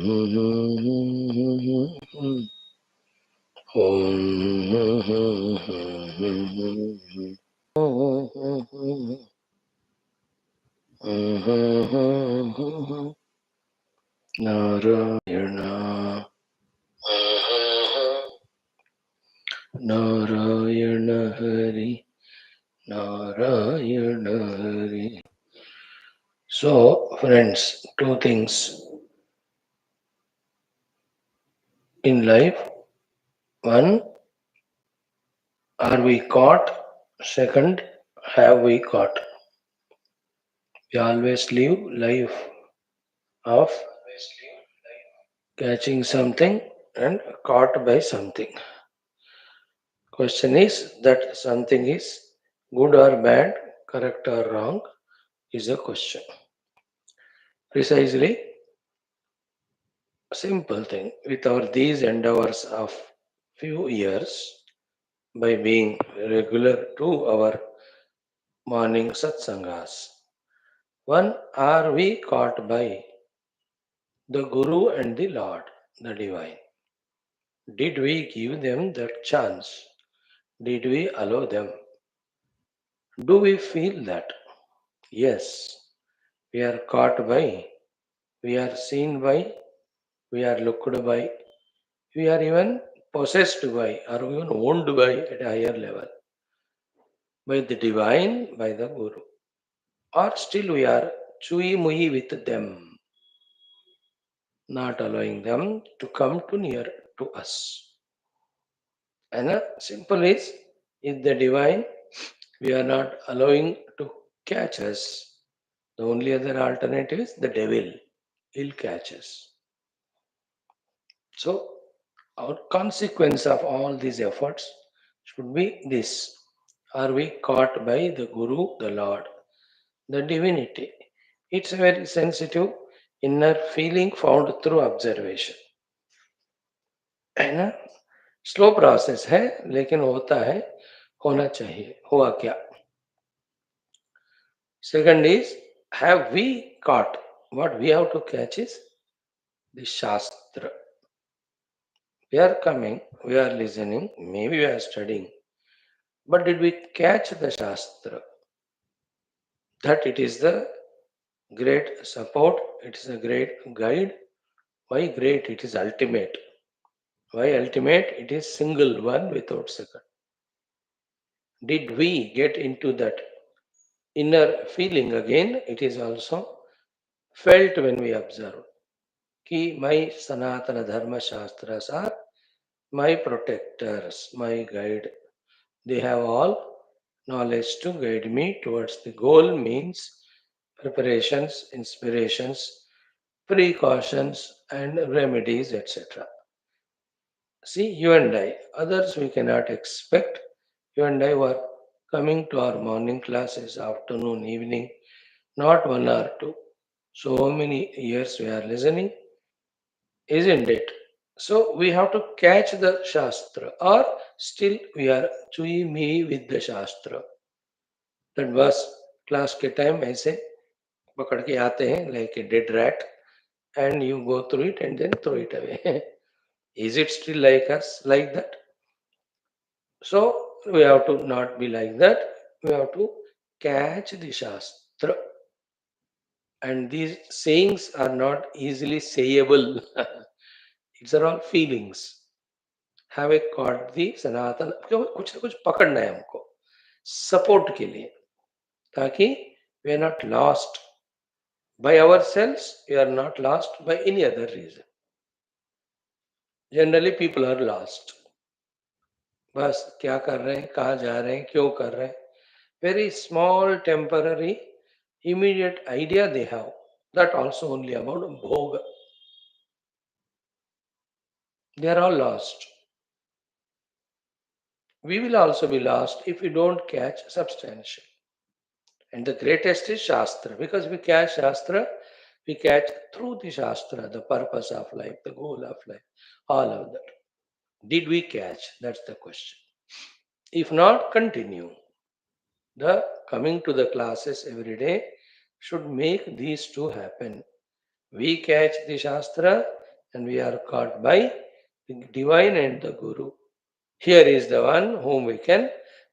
Narayana Narayana Hari Narayana Hari. So, friends, two things in life. One, are we caught? Second, have we caught? We always live life of catching something and caught by something. Question is that something is good or bad, correct or wrong is a question. Precisely, simple thing. With our these endeavors of few years, by being regular to our morning satsangas, one, are we caught by the Guru and the Lord, the Divine? Did we give them that chance? Did we allow them? Do we feel that? Yes, we are caught by, we are seen by, we are looked by, we are even possessed by, or even owned by at a higher level, by the Divine, by the Guru. Or still we are chui mui with them, not allowing them to come too near to us. And simple is, if the Divine we are not allowing to catch us, the only other alternative is the devil. He'll catch us. So, our consequence of all these efforts should be this. Are we caught by the Guru, the Lord, the divinity? It's a very sensitive inner feeling found through observation. है ना? Slow process है लेकिन होता है, होना चाहिए. हुआ क्या? Second is, have we caught? What we have to catch is the Shastra. We are coming, we are listening, maybe we are studying. But did we catch the Shastra? That it is the great support, it is a great guide. Why great? It is ultimate. Why ultimate? It is single one without second. Did we get into that inner feeling again? It is also felt when we observe. Ki my Sanatana Dharma Shastras are my protectors, my guide. They have all knowledge to guide me towards the goal, means preparations, inspirations, precautions, and remedies, etc. See, you and I, others we cannot expect. You and I were coming to our morning classes, afternoon, evening, not one or two. So many years we are listening, isn't it? So we have to catch the Shastra, or still we are chui me with the Shastra. That was class के time ऐसे पकड़ के आते हैं like a dead rat and you go through it and then throw it away. Is it still like us like that? So we have to not be like that. We have to catch the Shastra. And these sayings are not easily sayable. These are all feelings. Have I caught the सनातन कुछ ना कुछ पकड़ना है हमको support के लिए ताकि we are not lost by ourselves, we are not lost by any other reason. Generally people are lost. बस क्या कर रहे हैं, कहाँ जा रहे हैं, क्यों कर रहे हैं. Very small temporary immediate idea they have. That also only about bhoga. They are all lost. We will also be lost if we don't catch substantial. And the greatest is Shastra, because we catch Shastra, we catch through the Shastra the purpose of life, the goal of life, all of that. Did we catch? That's the question. If not, continue. The coming to the classes every day should make these two happen. We catch the Shastra, and we are caught by the divine and the Guru. Here is the one whom we can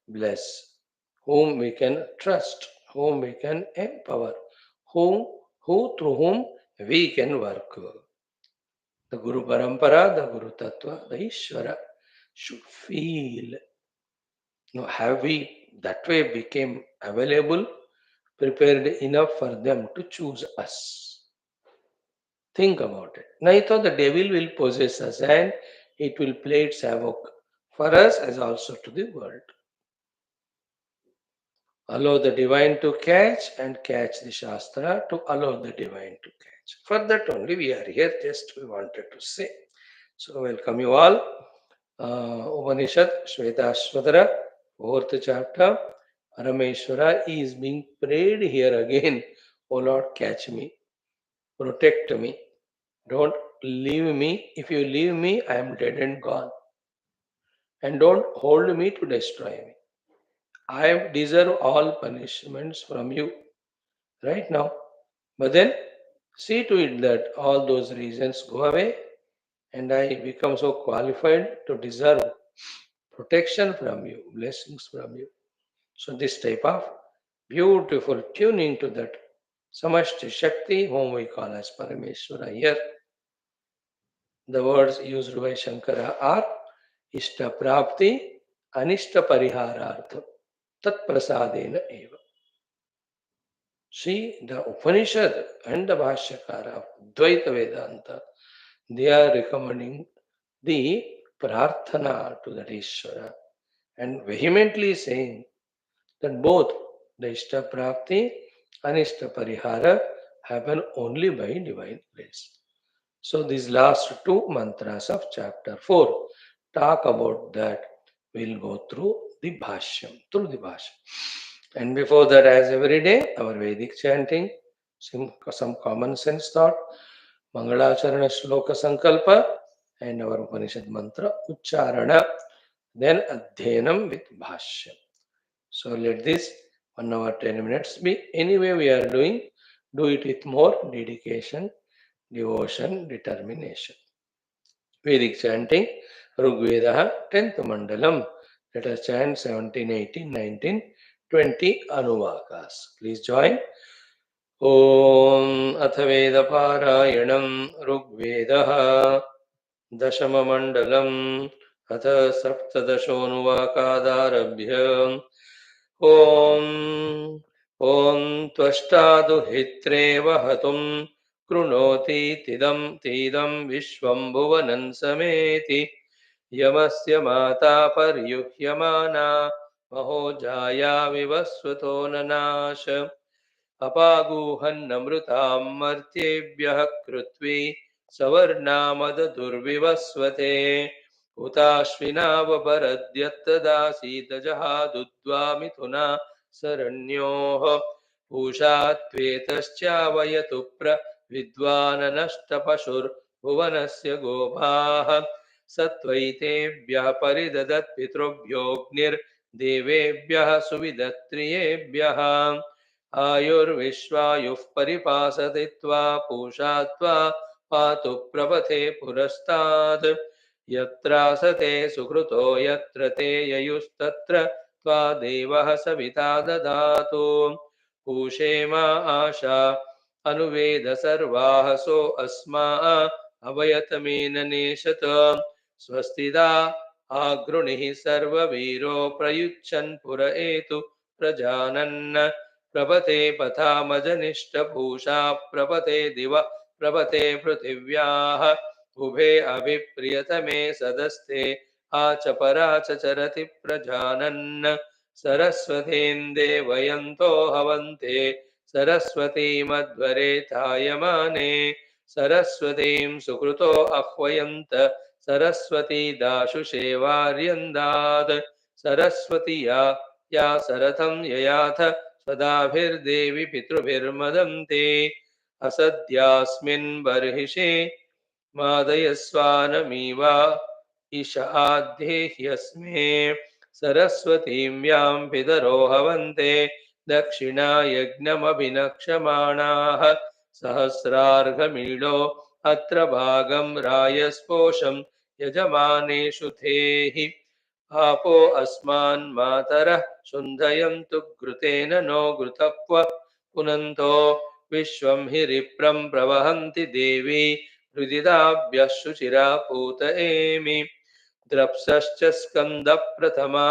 bless, whom we can trust, whom we can empower, who through whom we can work. The Guru Parampara, the Guru Tattva, the Ishvara should feel. Now, have we that way became available, prepared enough for them to choose us? Think about it. Naito, the devil will possess us and it will play its havoc for us as also to the world. Allow the divine to catch and catch the Shastra to allow the divine to catch. For that only we are here, just we wanted to say. So, welcome you all. Upanishad, Shwethashwathara, fourth chapter. Parameshwara is being prayed here again. Oh Lord, catch me, protect me, don't leave me. If you leave me, I am dead and gone. And don't hold me to destroy me. I deserve all punishments from you right now. But then see to it that all those reasons go away and I become so qualified to deserve protection from you, blessings from you. So, this type of beautiful tuning to that Samashti Shakti, whom we call as Parameshwara here, the words used by Shankara are Ishta Prapti, Anishta Pariharartha, Tat Prasadena Eva. See, the Upanishad and the Bhashyakara of Dvaita Vedanta, they are recommending the Prarthana to the Ishvara and vehemently saying that both the Ishta Prapti and Ishta Parihara happen only by divine grace. So these last two mantras of chapter 4 talk about that. We'll go through the Bhashyam. And before that, as every day, our Vedic chanting, some common sense thought, Mangalacharana Shloka Sankalpa, and our Upanishad mantra Ucharana, then Adhyanam with Bhashyam. So let this 1 hour 10 minutes be anyway we are doing, do it with more dedication, devotion, determination. Vedic chanting, Rigveda, 10th Mandalam. Let us chant 17, 18, 19, 20 Anuvakas. Please join. Om Athaveda Rigveda Dashamamandalम् अथ सप्तदशोऽनुवाकादारभ्य ॐ ॐ त्वष्टादुहित्रेव हतुं कृणोति तीदं विश्वं भुवनं समेति यमस्य माता पर्युह्यमाना महोजाया विवस्वतो ननाश अपागूहन्नमृतां मर्त्येभ्यः कृत्वी सवर्णामददुर्विवस्वते हुताश्विनावपरद्यत्तदासीतजहादुद्वा मिथुना सरण्योः पूषा त्वेतश्चावयतु विद्वाननष्टपशुर्भुवनस्य गोपाः सत्त्वैतेभ्यः परिददत्पितृभ्योऽग्निर्देवेभ्यः सुविदत्रियेभ्यः आयुर्विश्वायुः परिपासति त्वा पूषा त्वा पातु प्रपथे पुरस्तात् यत्रासते सुकृतो यत्र ते ययुस्तत्र त्वा देवः सविता ददातु पूषेमा आशा अनुवेद सर्वाहसो अस्मा अवयतमेननेशत स्वस्तिदा आगृणिः सर्ववीरो प्रयुच्छन् पुर एतु प्रजानन् प्रपते पथामजनिष्टपूषा प्रपते दिव प्रपते पृथिव्याः उभे अभिप्रियतमे सदस्ते आचपरा च चरति प्रजानन् सरस्वतीन्दे वयन्तो हवन्ते सरस्वतीमध्वरे तायमाने सरस्वतीं सुकृतो आह्वयन्त सरस्वती दाशुषे वार्यन्दात् सरस्वती या सरथं ययाथ सदाभिर्देवि पितृभिर्मदन्ते असद्यास्मिन् बर्हिषे मादयस्वानमीवा ईशाद्देह्यस्मे सरस्वतीं यां पितरो हवन्ते दक्षिणायज्ञमभिनक्षमाणाः सहस्रार्घमीडो अत्र भागं रायस्पोषं यजमानेषु धेहि आपो अस्मान् मातरः शुन्धयन्तु घृतेन नो घृतप्व पुनन्तो विश्वं हि रिप्रं प्रवहन्ति देवी हृदिदाभ्यः शुचिरा पूत एमि द्रप्सश्च स्कन्दप्रथमा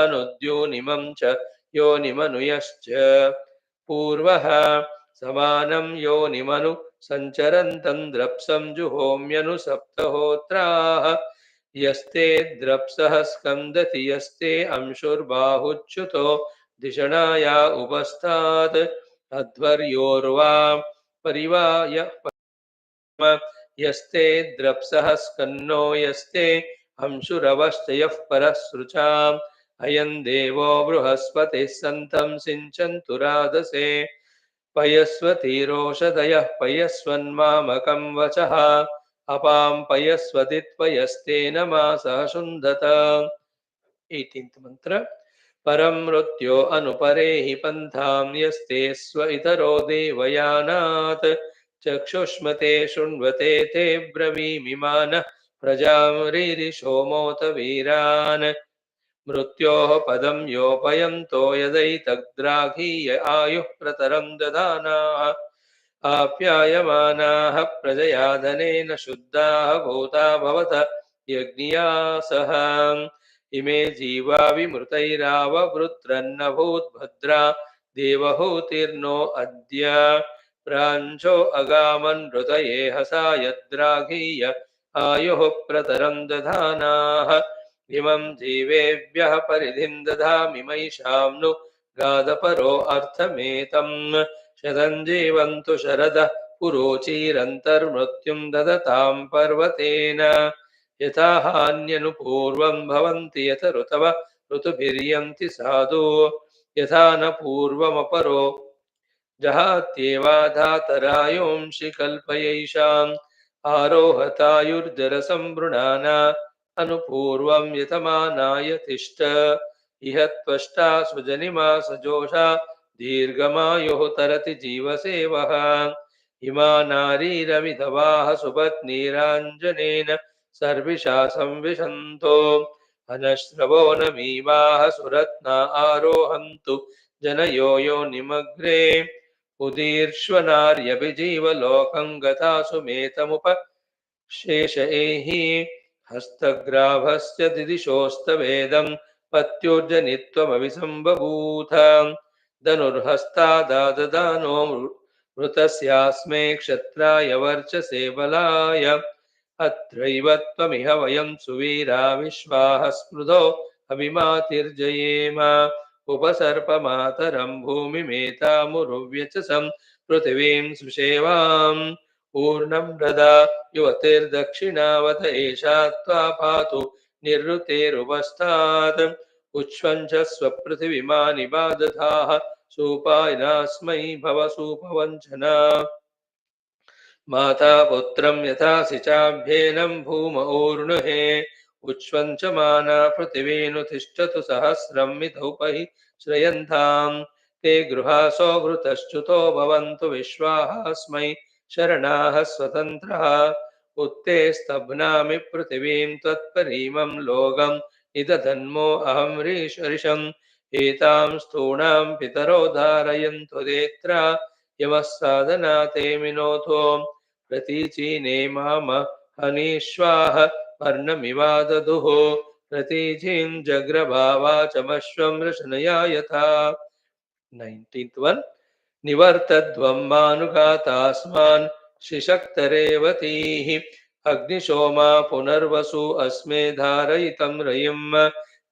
अनुद्योनिमं च योनिमनुयश्च पूर्वः समानं योनिमनु सञ्चरन्तं द्रप्सं जुहोम्यनु सप्तहोत्राः यस्ते द्रप्सः स्कन्दति यस्ते अंशुर्बाहुच्युतो धिषणाया उपस्तात् अध्वर्योर्वा परिवाय यस्ते द्रप्सः स्कन्नो यस्ते अंशुरवश्चयः परः सृचाम् अयं देवो बृहस्पतिः सन्तं सिञ्चन्तु राधसे पयस्वतीरोषधयः पयस्वन्मामकं वचः अपां पयस्वतित्वयस्तेन मासः शुन्धत 18th मंत्र परं मृत्यो अनुपरे हि पन्थां यस्ते स्व इतरो देवयानात् चक्षुष्मते शृण्वते ते ब्रवीमिमानः प्रजां रीरिषोमोत वीरान् मृत्योः पदं योपयन्तो यदैतद्राघीय आयुः प्रतरं दधानाः आप्यायमानाः प्रजया धनेन शुद्धाः भूता भवत यज्ञिया सह इमे जीवा विमृतैराववृत्रन्नभूद्भद्रा देवहूतिर्नो अद्य प्राञ्चो अगामन्नृतये हसा यद्राघीय आयुः प्रतरं दधानाः इमं जीवेभ्यः परिधिं दधामि मयिषां नु गादपरो अर्थमेतम् शतं जीवन्तु शरदः पुरोचीरन्तर्मृत्युं ददतां पर्वतेन यथा हान्यनुपूर्वं भवन्ति यथ ऋतव ऋतुभिर्यन्ति साधु यथा न पूर्वमपरो जहात्येवाधातरायोंषि कल्पयैषाम् आरोहतायुर्जरसम्भृणाना अनुपूर्वं यतमानाय तिष्ठ इह त्वष्टा स्वजनिमा सजोषा दीर्घमायुः तरति जीवसेवः इमा नारीरविधवाः सुपत्नीराञ्जनेन सर्विषा संविशन्तो अनश्रवो नमीवाः सुरत्ना आरोहन्तु जनयो यो निमग्रे उदीर्ष्वनार्यभिजीवलोकं गतासु मेतमुप शेष एहि हस्तग्राभस्य दिदिशोस्तवेदं पत्युर्जनित्वमभिसम्बभूथ धनुर्हस्तादाददानो मृतस्यास्मे क्षत्राय वर्चसे बलाय अत्रैव त्वमिह वयं सुवीरा विश्वाः स्पृधो अभिमातिर्जयेम उपसर्पमातरं भूमिमेतामुरुव्यचसं पृथिवीं सुषेवाम् ऊर्णं ददा युवतिर्दक्षिणावत एषा त्वा पातु निर्ऋतेरुपस्तात् उच्छ्वञ्च स्वपृथिविमा निबादधाः सूपायनास्मै भव सूपवञ्चना माता पुत्रं यथा सिचाभ्येनं भूम ऊर्णुहे उच्छ्वञ्चमाना पृथिवीनु तिष्ठतु सहस्रं मिथौपहि श्रयन्तां ते गृहासो घृतश्च्युतो भवन्तु विश्वाहास्मै शरणाः स्वतन्त्रः उत्ते स्तभ्नामि पृथिवीं त्वत्परीमं लोकं निदधन्मो अहं ऋषम् एतां स्थूणां पितरो धारयन्त्वदेत्रा यमः साधना ते मिनोथो प्रतीचीने माम हनीष्वाः पर्णमिवादधुः प्रतीचीं जग्रभावाचमश्वं रशनया यथा 19th one निवर्तध्वं मानुगातास्मान् शिशक्तरेवतीः अग्निशोमा पुनर्वसु अस्मे धारयितं रयिं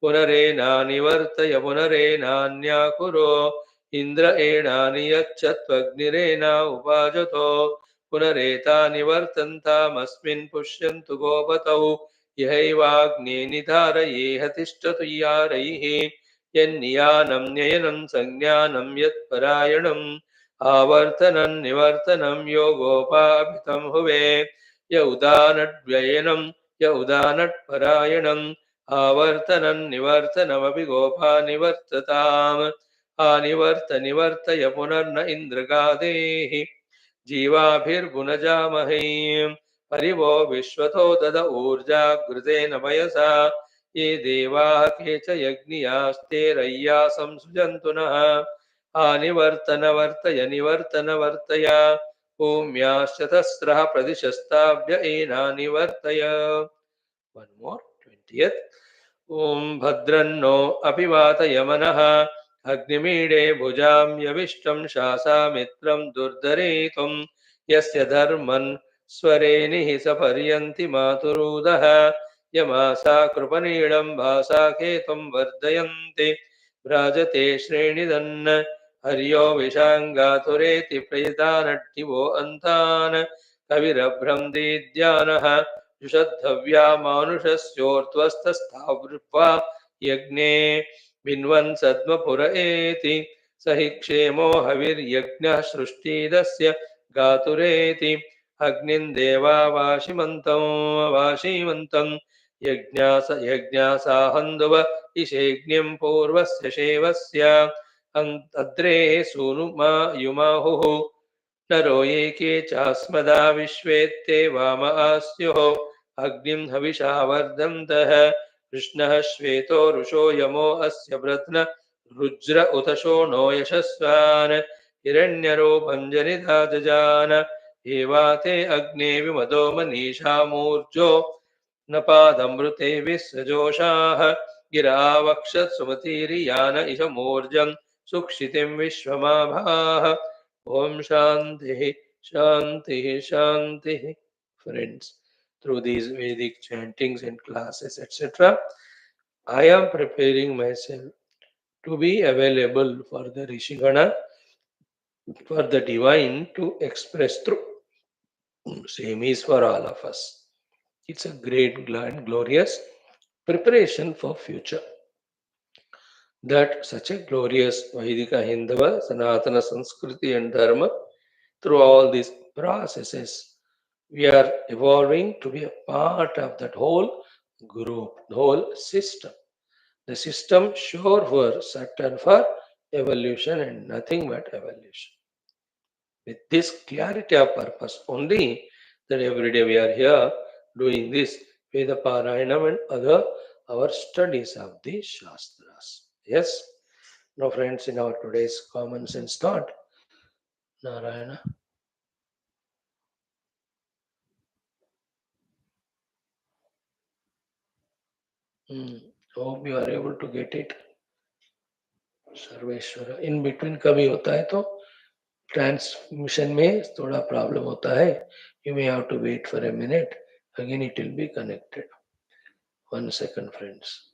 पुनरेनानिवर्तय पुनरेनान्याकुरो इन्द्र एणानि यच्च त्वग्निरेना उपाजतो पुनरेतानि वर्तन्तामस्मिन् पुष्यन्तु गोपतौ यहैवाग्ने निधारयेह तिष्ठतु यारैः यन्नियानं न्ययनं संज्ञानं यत्परायणम् आवर्तनं निवर्तनं योगोपाभितं हुवे य उदानड्व्ययनं य उदानट्परायणम् आवर्तनं निवर्तनमपि गोपा निवर्तताम् आनिवर्त निवर्तय पुनर्न इन्द्रगादेः जीवाभिर्गुणजामहे परिवो विश्वतो दद ऊर्जागृतेन वयसा ये देवाः के च यज्ञियास्ते रय्या संसृजन्तु नः आनिवर्तनवर्तय निवर्तनवर्तय भूम्याश्च तस्रः प्रदिशस्ताभ्य एनानिवर्तय. One more, 20th. ॐ भद्रन्नो अपि वातयमनः अग्निमीडे भुजां यविष्टं शासामित्रं दुर्धरेतुं यस्य धर्मन् स्वरेणिः सपर्यन्ति मातुरूदः यमासा कृपनीडं भासा केतुं वर्धयन्ति भ्राजते श्रेणिदन् हर्यो विशाङ्गातुरेति प्रयितानट्टिवो अन्तान् कविरभ्रं दीद्यानः जुषद्धव्या मानुषस्योर्ध्वस्तस्थावृत्वा यज्ञे बिन्वन् सद्मपुर एति स हि क्षेमो हविर्यज्ञः सृष्टिदस्य गातुरेति अग्निं देवा वाशीमन्तं यज्ञासाहन्दुव इषेग्निं पूर्वस्य शेवस्य अद्रेः सूनुमा युमाहुः नरो एके चास्मदा विश्वेत्ते वाम आस्युः अग्निं हविषा वर्धन्तः कृष्णः श्वेतो ऋषो यमो अस्य ब्रध्न रुज्र उत शोणो यशस्वान् हिरण्यरूपं जनिता जजान एवाते अग्ने विमदो मनीषा मूर्जो न पादमृते विस्सजोषाः गिरा वक्षत् सुमतीर्यान इषमूर्जं सुक्षितिं विश्वमाभाः. Om Shanti, Shanti, Shanti. Friends, through these Vedic chantings and classes, etc., I am preparing myself to be available for the Rishigana, for the divine to express through. Same is for all of us. It's a great and glorious preparation for future. That such a glorious Vaidika Hindava, Sanatana Sanskriti and Dharma, through all these processes, we are evolving to be a part of that whole group, the whole system. The system sure for certain for evolution and nothing but evolution. With this clarity of purpose only, that every day we are here doing this Veda Parayanam and other our studies of the Shastras. Yes. Now, friends, in our today's common sense thought, Narayana. Hope you are able to get it. Sarveshwar in between कभी होता है तो transmission में थोड़ा problem होता है. You may have to wait for a minute. Again it will be connected. 1 second, friends.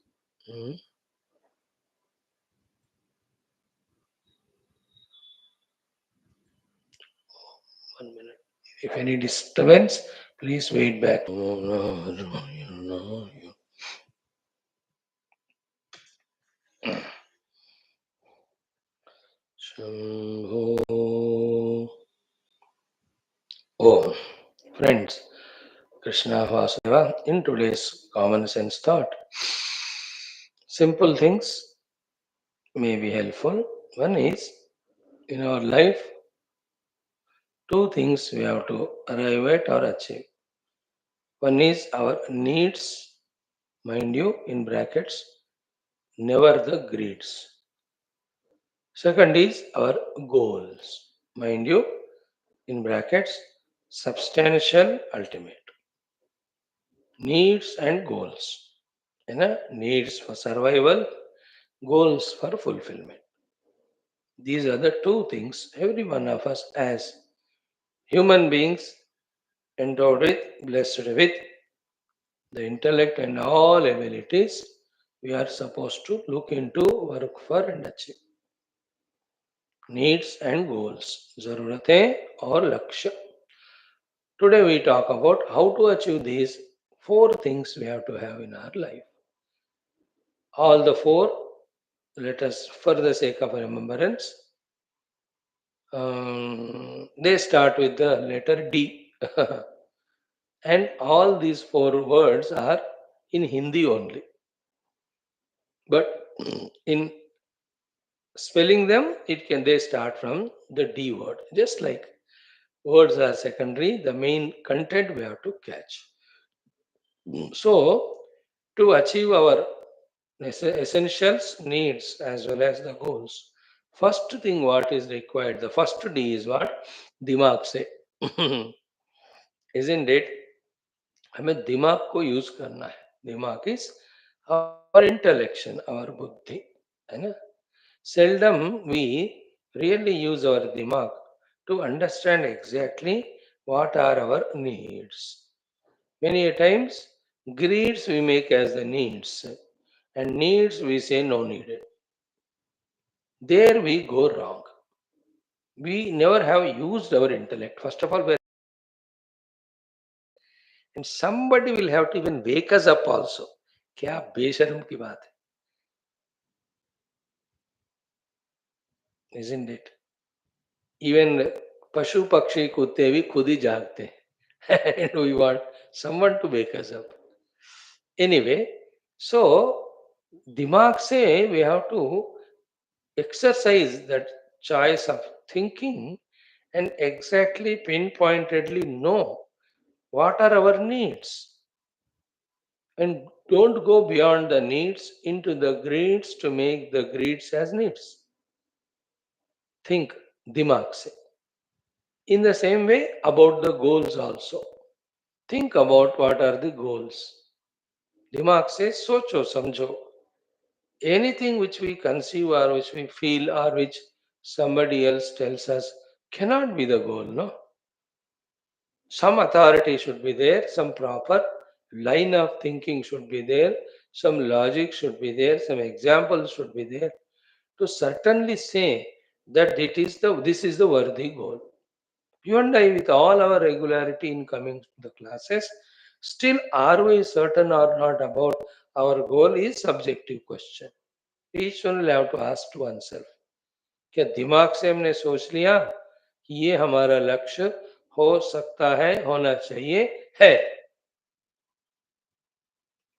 1 minute. If any disturbance, please wait back. Oh, friends, Krishna Vasudeva, in today's common sense thought, simple things may be helpful. One is, in our life, two things we have to arrive at or achieve. One is our needs, mind you, in brackets, never the greeds. Second is our goals, mind you, in brackets, substantial, ultimate. Needs and goals. Needs for survival, goals for fulfillment. These are the two things every one of us as human beings endowed with, blessed with the intellect and all abilities, we are supposed to look into, work for and achieve. Needs and goals, zaruratein or lakshya. Today we talk about how to achieve these four things we have to have in our life. All the four, let us, for the sake of remembrance, they start with the letter D. And all these four words are in Hindi only. But in spelling them, they start from the D word. Just like Words are secondary, the main content we have to catch. So, to achieve our essentials, needs, as well as the goals, first thing what is required, the first D is what? Dimag se. Isn't it? हमें दिमाग को use करना है. दिमाग is our intellection, our buddhi, है ना? Seldom we really use our dimag to understand exactly what are our needs. Many a times, greeds we make as the needs, and needs we say no needed. There we go wrong. We never have used our intellect. First of all, and somebody will have to even wake us up also. क्या बेशर्म की बात है, isn't it? Even पशु पक्षी कुत्ते भी खुद ही जागते हैं. And we want someone to wake us up. Anyway, so दिमाग से we have to exercise that choice of thinking and exactly pinpointedly know what are our needs, and don't go beyond the needs into the greeds to make the greeds as needs. Think dimag se. In the same way about the goals also. Think about what are the goals. Dimag se socho samjho. Anything which we conceive or which we feel or which somebody else tells us cannot be the goal, no? Some authority should be there, some proper line of thinking should be there, some logic should be there, some examples should be there to certainly say that this is the worthy goal. You and I, with all our regularity in coming to the classes, still are we certain or not about our goal is subjective question. Each one will have to ask to oneself. क्या दिमाग से हमने सोच लिया कि ये हमारा लक्ष्य हो सकता है, होना चाहिए, है?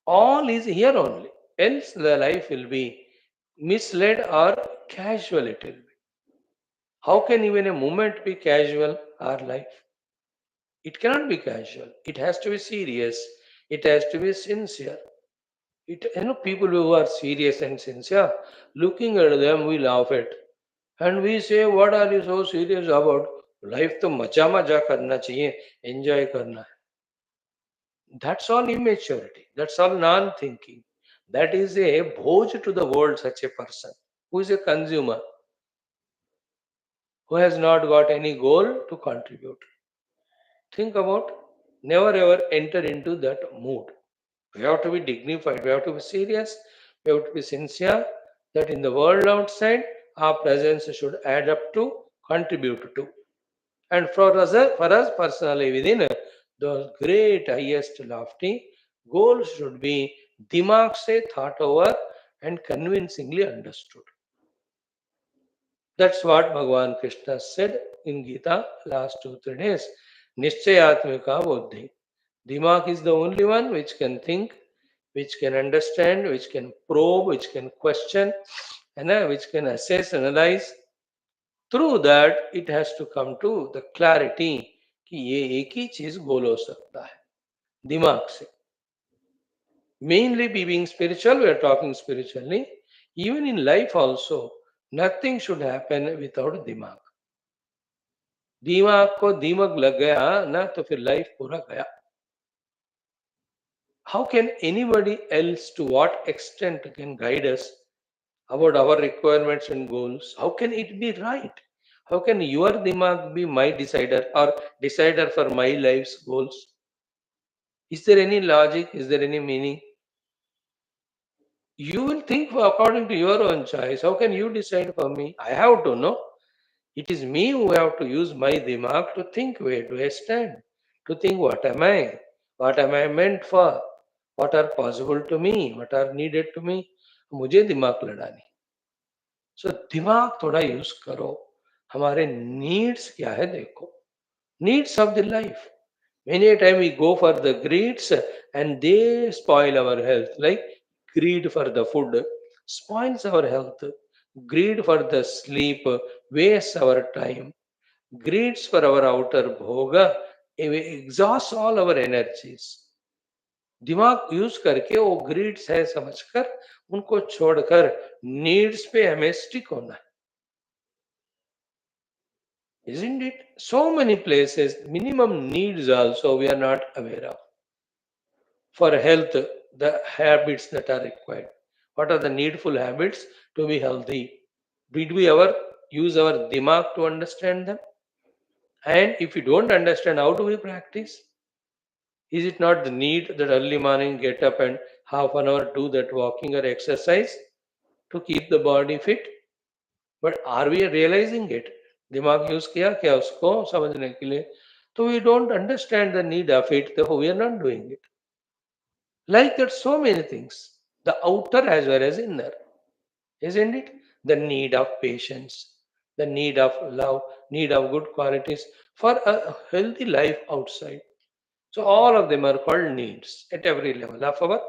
All is here only. Else the life will be misled or casual it will be. How can even a moment be casual, our life? It cannot be casual. It has to be serious. It has to be sincere. People who are serious and sincere, looking at them, we laugh at. And we say, what are you so serious about? Life to मजा मजा करना चाहिए, enjoy करना है. That's all immaturity. That's all non-thinking. That is a bhoj to the world, such a person who is a consumer, who has not got any goal to contribute. Think about, never ever enter into that mood. We have to be dignified, we have to be serious, we have to be sincere, that in the world outside, our presence should add up to, contribute to. And for us personally, within the great, highest, lofty goals should be dimag se thought over and convincingly understood. That's what Bhagavan Krishna said in Gita last 2-3 days. Nischayatmika buddhi. Dimag is the only one which can think, which can understand, which can probe, which can question, and which can assess, analyze. Through that, it has to come to the clarity कि ये एक ही चीज गोल हो सकता है दिमाग से. Mainly being spiritual, we are talking spiritually. Even in life also, nothing should happen without दिमाग. दिमाग को दिमक लग गया ना तो फिर लाइफ पूरा गया. How can anybody else, to what extent, can guide us about our requirements and goals? How can it be right? How can your dimag be my decider or decider for my life's goals? Is there any logic? Is there any meaning? You will think according to your own choice. How can you decide for me? I have to know. It is me who have to use my dimag to think where do I stand, to think what am I, what am I meant for, what are possible to me, what are needed to me. मुझे दिमाग लड़ानी. सो दिमाग थोड़ा use करो. हमारे needs क्या है देखो. Needs of the life. Many a time we go for the greeds and they spoil our health. Like greed for the food spoils our health. Greed for the sleep wastes our time. greeds for our outer bhoga, exhausts all our energies. दिमाग use करके वो grids है समझकर उनको छोड़कर needs पे हमें stick होना है. Isn't it? So many places, minimum needs also we are not aware of. For health, the habits that are required. What are the needful habits to be healthy? Did we ever use our dimag to understand them? And if you don't understand, how do we practice? Is it not the need that early morning get up and half an hour do that walking or exercise to keep the body fit? But are we realizing it? दिमाग use किया क्या उसको समझने के लिए? तो we don't understand the need of it, therefore we are not doing it. Like that, so many things, the outer as well as inner, isn't it? The need of patience, the need of love, need of good qualities for a healthy life outside. So all of them are called needs at every level of our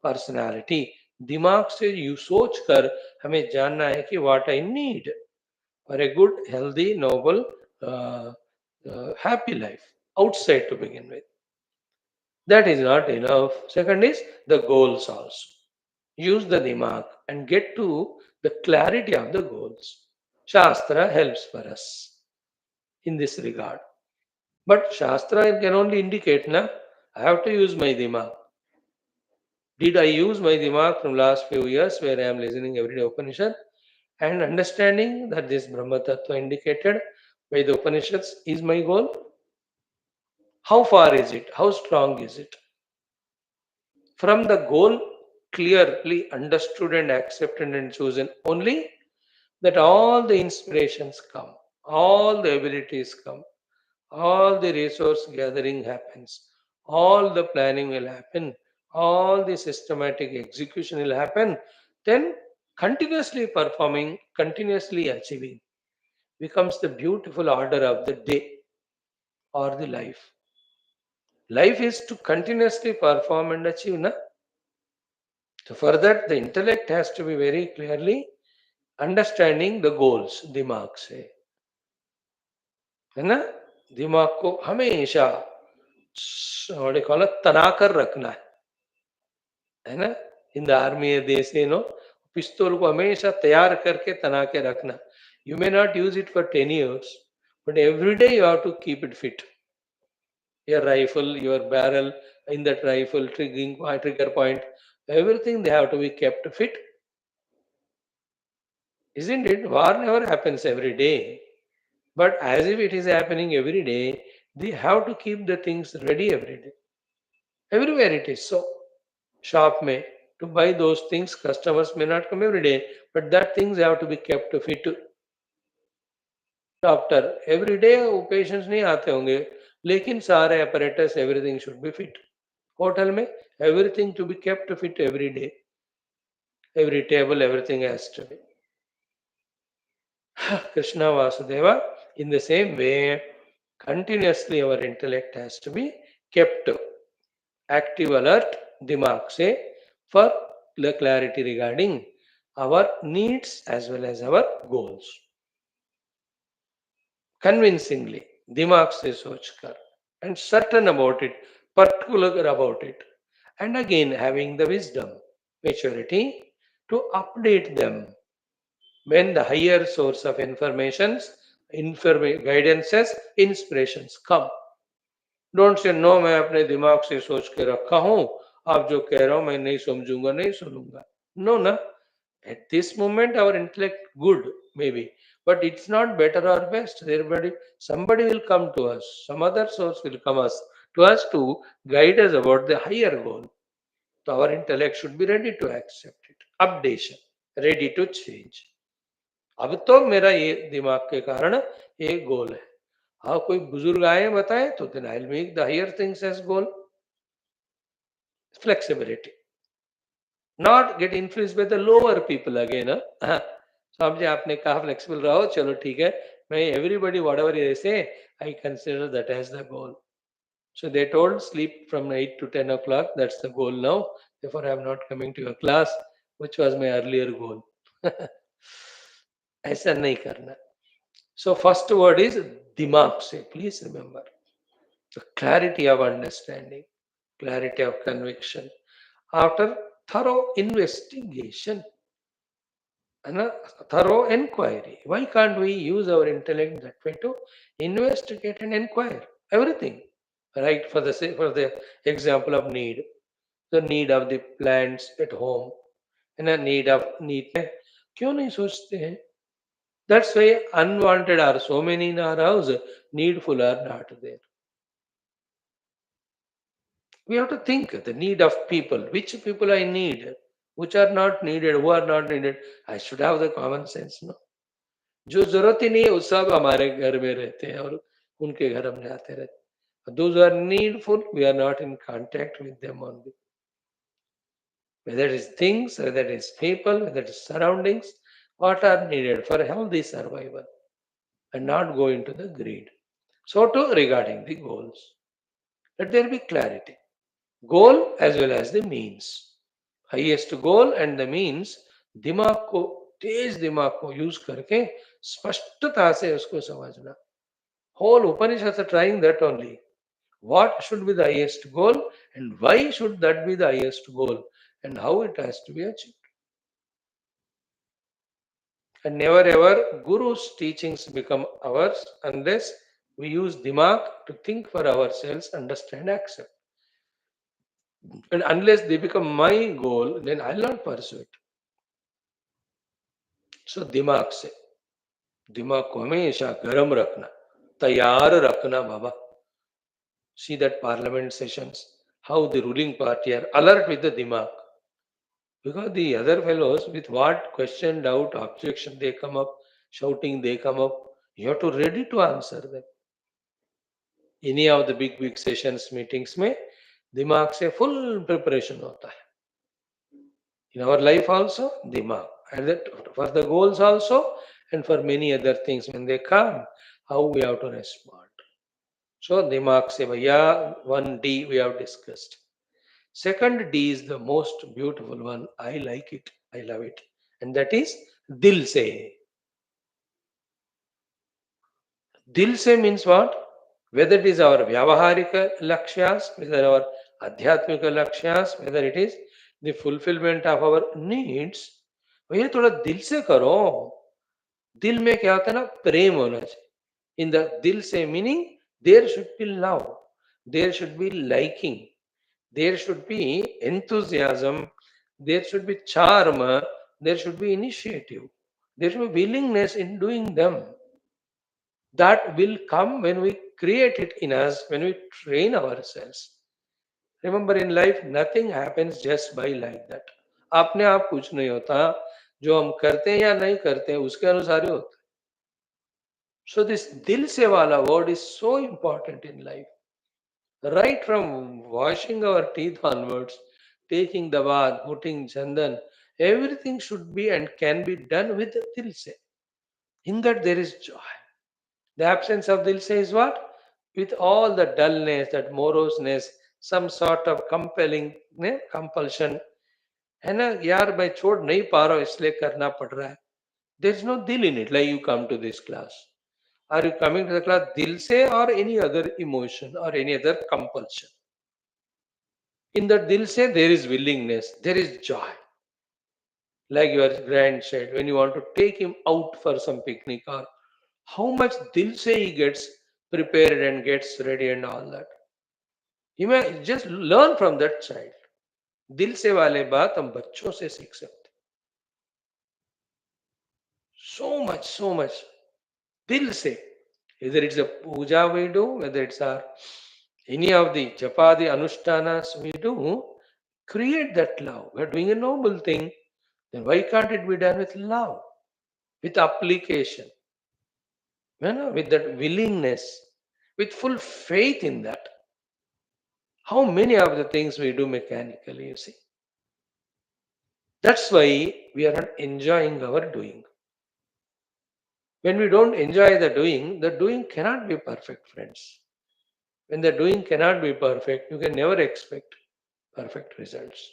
personality. दिमाग से you सोच कर हमें जानना है कि what I need for a good, healthy, noble, uh, happy life outside to begin with. That is not enough. Second is the goals also. Use the dimag and get to the clarity of the goals. Shastra helps for us in this regard. But Shastra can only indicate, na, I have to use my dimag. Did I use my dimag from last few years where I am listening every day Upanishad and understanding that this Brahma Tattva indicated by the Upanishads is my goal? How far is it? How strong is it? From the goal clearly understood and accepted and chosen only, that all the inspirations come, all the abilities come, all the resource gathering happens, all the planning will happen, all the systematic execution will happen, then continuously performing, continuously achieving becomes the beautiful order of the day or the life. Life is to continuously perform and achieve, na? So for that, the intellect has to be very clearly understanding the goals दिमाग से, है ना? दिमाग को हमेशा तना कर रखना है ना? इन द आर्मी देश नो पिस्तौल को हमेशा तैयार करके तना के रखना. You may not use it for 10 years, but every day you have to keep it fit. Your rifle, your barrel, in that rifle, trigger point, everything they have to be kept fit. Isn't it? War never happens every day. But as if it is happening every day, they have to keep the things ready every day. Everywhere it is so. Shop may to buy those things, customers may not come every day, but that things have to be kept fit. Doctor every day वो patients नहीं आते होंगे, लेकिन सारे apparatus everything should be fit. Hotel में everything to be kept fit every day. Every table, everything has to be. Krishna Vasudeva, in the same way, continuously our intellect has to be kept active alert dimag se for the clarity regarding our needs as well as our goals. Convincingly, dimag se soch kar and certain about it, particular about it, and again having the wisdom, maturity to update them when the higher source of informations, guidances, inspirations come. Don't say no मैं अपने दिमाग से सोच के रखा हूं, आप जो कह रहे हो मैं नहीं समझूंगा, नहीं सुनूंगा. नो ना. At this moment our intellect good maybe, but it's not better or best. Everybody, somebody will come to us, some other source will come us to us to guide us about the higher goal. So our intellect should be ready to accept it. Updation, ready to change. अब तो मेरा ये दिमाग के कारण ये गोल है. हाँ कोई बुजुर्ग आए बताए तो then I'll make the higher things as goal. Flexibility, not get influenced by the lower people again. हाँ. So अब जो आपने कहा flexible रहो, चलो ठीक है, मैं everybody whatever they say I consider that as the goal. So they told sleep from 8 to 10 o'clock, that's the goal now, therefore I am not coming to your class, which was my earlier goal. ऐसा नहीं करना. So first word is dimag se. Please remember the clarity of understanding, clarity of conviction. After thorough investigation and a thorough inquiry. Why can't we use our intellect that way to investigate and inquire everything? Right? For the example of need, the need of the plants at home, and a need of neatness. क्यों नहीं सोचते हैं? That's why unwanted are so many in our house, needful are not there. We have to think the need of people, which people I need, which are not needed, who are not needed. I should have the common sense, no? जो जरूरत ही नहीं है वो सब हमारे घर में रहते हैं और उनके घर हम जाते रहते हैं. Those who are needful, we are not in contact with them only. Whether it is things, whether it is people, whether it is surroundings, what are needed for healthy survival and not go into the greed. So too regarding the goals. Let there be clarity. Goal as well as the means. Highest goal and the means दिमाग को तेज दिमाग को use करके स्पष्टता से उसको समझना. Whole Upanishads are trying that only. What should be the highest goal and why should that be the highest goal and how it has to be achieved. And never ever Guru's teachings become ours unless we use Dimag to think for ourselves, understand, accept. And unless they become my goal, then I'll not pursue it. So दिमाग से दिमाग को हमेशा गर्म रखना, तैयार रखना बाबा. See that parliament sessions, how the ruling party are alert with the dimag. Because the other fellows, with what question, doubt, objection they come up, shouting they come up, you have to ready to answer them. Any of the big sessions, meetings में दिमाग से full preparation होता है. In our life also, dimag. And that for the goals also, and for many other things when they come, how we have to respond. So dimag se bhaiya, 1D we have discussed. Second D is the most beautiful one. I like it. I love it. And that is dil se. Dil se means what? Whether it is our vyavaharika lakshyas, whether our adhyatmika lakshyas, whether it is the fulfillment of our needs, भैया थोड़ा दिल से करो. दिल में क्या होता है ना, प्रेम होना चाहिए. इन द दिल से meaning there should be love, there should be liking, there should be enthusiasm, there should be charm, there should be initiative, there should be willingness in doing them. That will come when we create it in us, when we train ourselves. Remember, in life, nothing happens just by like that. अपने आप कुछ नहीं होता. जो हम करते हैं या नहीं करते हैं उसके अनुसार ही होता है. So this दिल से वाला word is so important in life. Right from washing our teeth onwards, taking the bath, putting chandan, everything should be and can be done with dil se. In that there is joy. The absence of dil se is what? With all the dullness, that moroseness, some sort of compulsion. है ना यार मैं छोड़ नहीं पा रहा हूँ इसलिए करना पड़ रहा है. There is no dil in it. Like you come to this class. Are you coming to the class dil se or any other emotion or any other compulsion? In that dil se, there is willingness, there is joy. Like your grand said, when you want to take him out for some picnic, or how much dil se he gets prepared and gets ready and all that. You may just learn from that child. दिल से वाले बात हम बच्चों से सीख सकते. So much. दिल से. Either it's a puja we do, whether it's our any of the japadi anushtanas we do, create that love. We're doing a noble thing. Then why can't it be done with love, with application, with that willingness, with full faith in that? How many of the things we do mechanically, you see? That's why we are not enjoying our doing. When we don't enjoy the doing cannot be perfect, friends. When the doing cannot be perfect, you can never expect perfect results.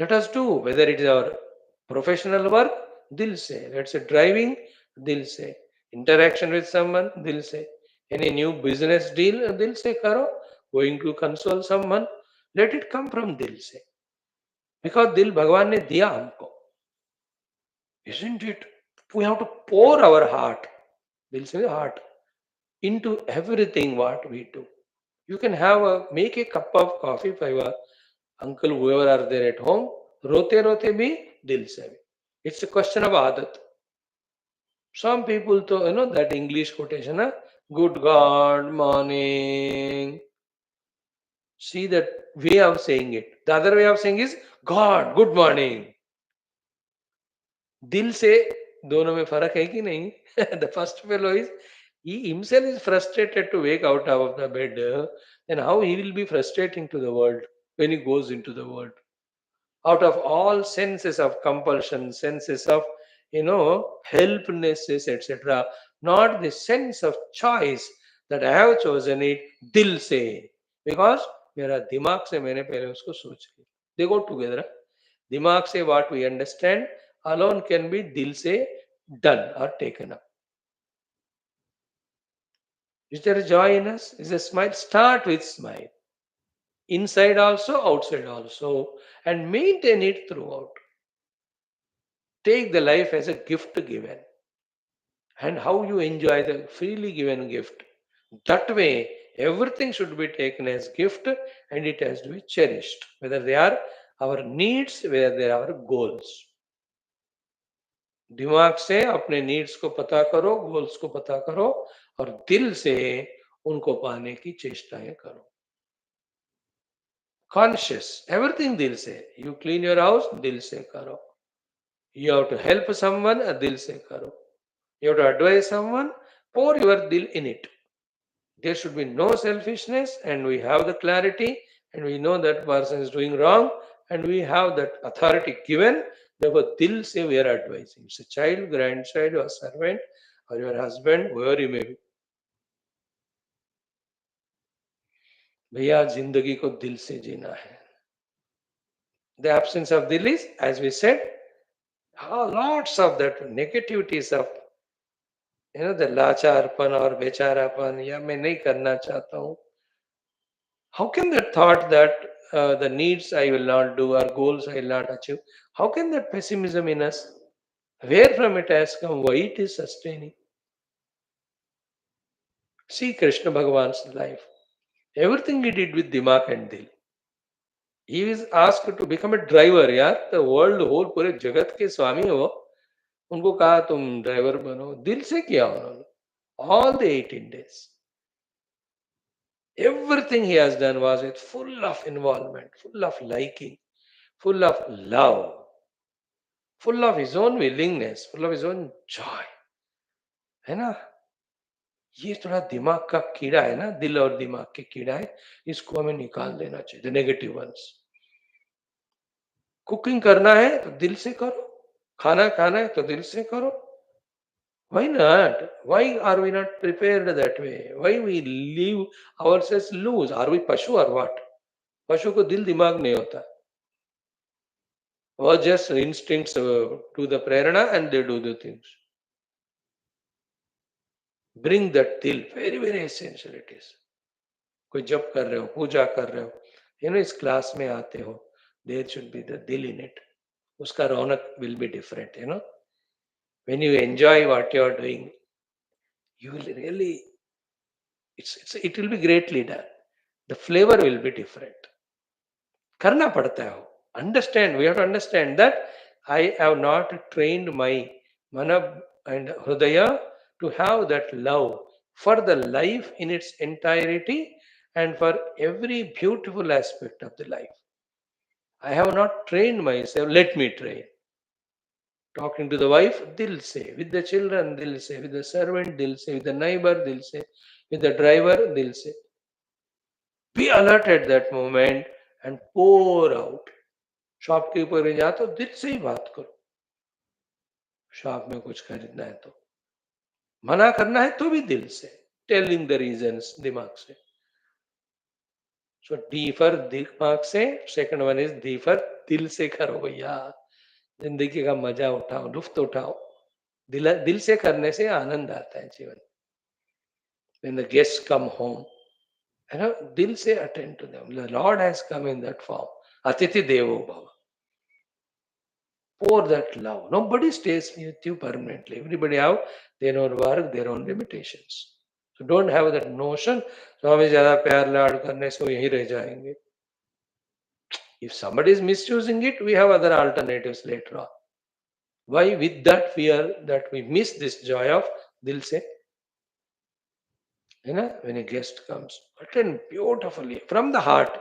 Let us do, whether it is our professional work, dil se. Let's say driving, दिल से. Interaction with someone, दिल से. Any new business deal, दिल से करो. Going to console someone, let it come from दिल से. Because दिल भगवान ने दिया हमको. Isn't it? We have to pour our heart, दिल से heart, into everything what we do. You can make a cup of coffee for your uncle, whoever are there at home. रोते रोते भी दिल से भी. It's a question of आदत. Some people to that English quotation, good God morning. See that way of saying it. The other way of saying is God good morning. दिल से दोनों में फर्क है कि नहीं? The first fellow is he himself is frustrated to wake out of the bed. Then how he will be frustrating to the world when he goes into the world? Out of all senses of compulsion, senses of helplessness, etc. Not the sense of choice that I have chosen it दिल से, because मेरा दिमाग से मैंने पहले उसको सोच लिया. They go together. दिमाग से what we understand alone can be दिल से done or taken up. Is there a joy in us? Is a smile? Start with smile. Inside also, outside also, and maintain it throughout. Take the life as a gift given, and how you enjoy the freely given gift. That way, everything should be taken as gift and it has to be cherished, whether they are our needs, whether they are our goals. दिमाग से अपने needs को पता करो, goals को पता करो, और दिल से उनको पाने की चेष्टाएं करो. कॉन्शियस एवरीथिंग दिल से. यू क्लीन योर हाउस दिल से करो. You have to help someone दिल से करो. You have to advice someone, pour your dil in it. There should be no selfishness, and we have the clarity, and we know that person is doing wrong, and we have that authority given. Therefore, dil se we are advising. It's a child, grandchild, or servant, or your husband, whoever you may be. भैया जिंदगी को दिल से जीना है. The absence of dil is, as we said, lots of that negativities of the लाचारपन और बेचारापन, या मैं नहीं करना चाहता हूँ. How can that thought that the needs I will not do or goals I will not achieve, how can that pessimism in us? Where from it has come? Why it is sustaining? See Krishna Bhagavan's life. Everything he did with Dimag and Dil. He was asked to become a driver. यार the world whole पूरे जगत के स्वामी हो, उनको कहा तुम driver बनो. दिल से किया उन्होंने. All the 18 days. Everything he has done was with full of involvement, full of liking, full of love, full of his own willingness, full of his own joy. है ना? ये थोड़ा दिमाग का कीड़ा है ना, दिल और दिमाग के कीड़ा है, इसको हमें निकाल देना चाहिए. The negative once. कुकिंग करना है तो दिल से करो. खाना खाना है तो दिल से करो. Why not? Why are we not prepared that way? Why we leave ourselves loose? Are we पशु or what? पशु को दिल दिमाग नहीं होता. Or just instincts to the prerana and they do the things. Bring that dil, very very essential it is. कोई जप कर रहे हो, पूजा कर रहे हो, इस क्लास में आते हो, there should be the dil in it. उसका रौनक will be different. When you enjoy what you are doing, you will really, it will be greatly done. The flavor will be different. करना पड़ता है. Understand, we have to understand that I have not trained my mana and hridaya to have that love for the life in its entirety and for every beautiful aspect of the life. I have not trained myself, let me train. Talking to the wife, dil se. With the children, dil se. With the servant, dil se. With the neighbor, dil se. With the driver, dil se. Be alert at that moment and pour out. Shopkeeper में जाते हो दिल से ही बात करो. Shop में कुछ खरीदना है तो मना करना है तो भी दिल से. टेलिंग द रीजंस दिमाग से. सो डी फॉर दिमाग से. Second one is D for दिल से करो भैया. जिंदगी का मजा उठाओ, लुफ्त उठाओ. दिल से करने से आनंद आता है जीवन। When the guests come home, दिल से attend to them. The Lord has come in that form. Atiti Devo Bhava. Pour that love. Nobody stays with you permanently. Everybody have their own work, their own limitations. So don't have that notion, स्वामी ज्यादा प्यार लाड करने से वो यहीं रह जाएंगे. If somebody is misusing it, we have other alternatives later on. Why? With that fear that we miss this joy of dil se. When a guest comes, attend beautifully from the heart,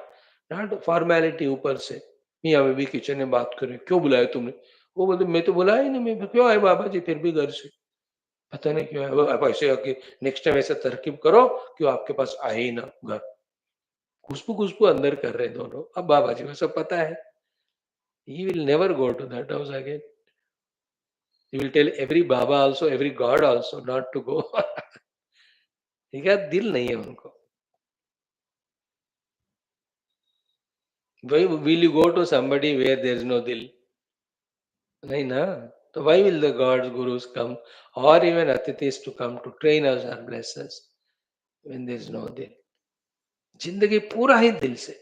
not formality ऊपर से. मियाँ बीबी kitchen में बात करें, क्यों बुलाया तुमने? वो बोलते मैं तो बुलाया ही नहीं, मैं क्यों आए बाबा जी फिर भी घर से? पता नहीं क्यों है, वो आप ऐसे आके नेक्स्ट टाइम ऐसे तरकीब करो क्यों आपके पास आए ही ना घर. खुशबू खुशबू अंदर कर रहे दोनों. अब बाबा जी को सब पता है. He will never go to that house again. He will tell every Baba also, every God also not to go. ठीक है, दिल नहीं है उनको. Why will you go to somebody where there is no dil? नहीं ना. So why will the gods, gurus come or even atithis to come to train us or bless us when there is no dil? जिंदगी पूरा ही दिल से.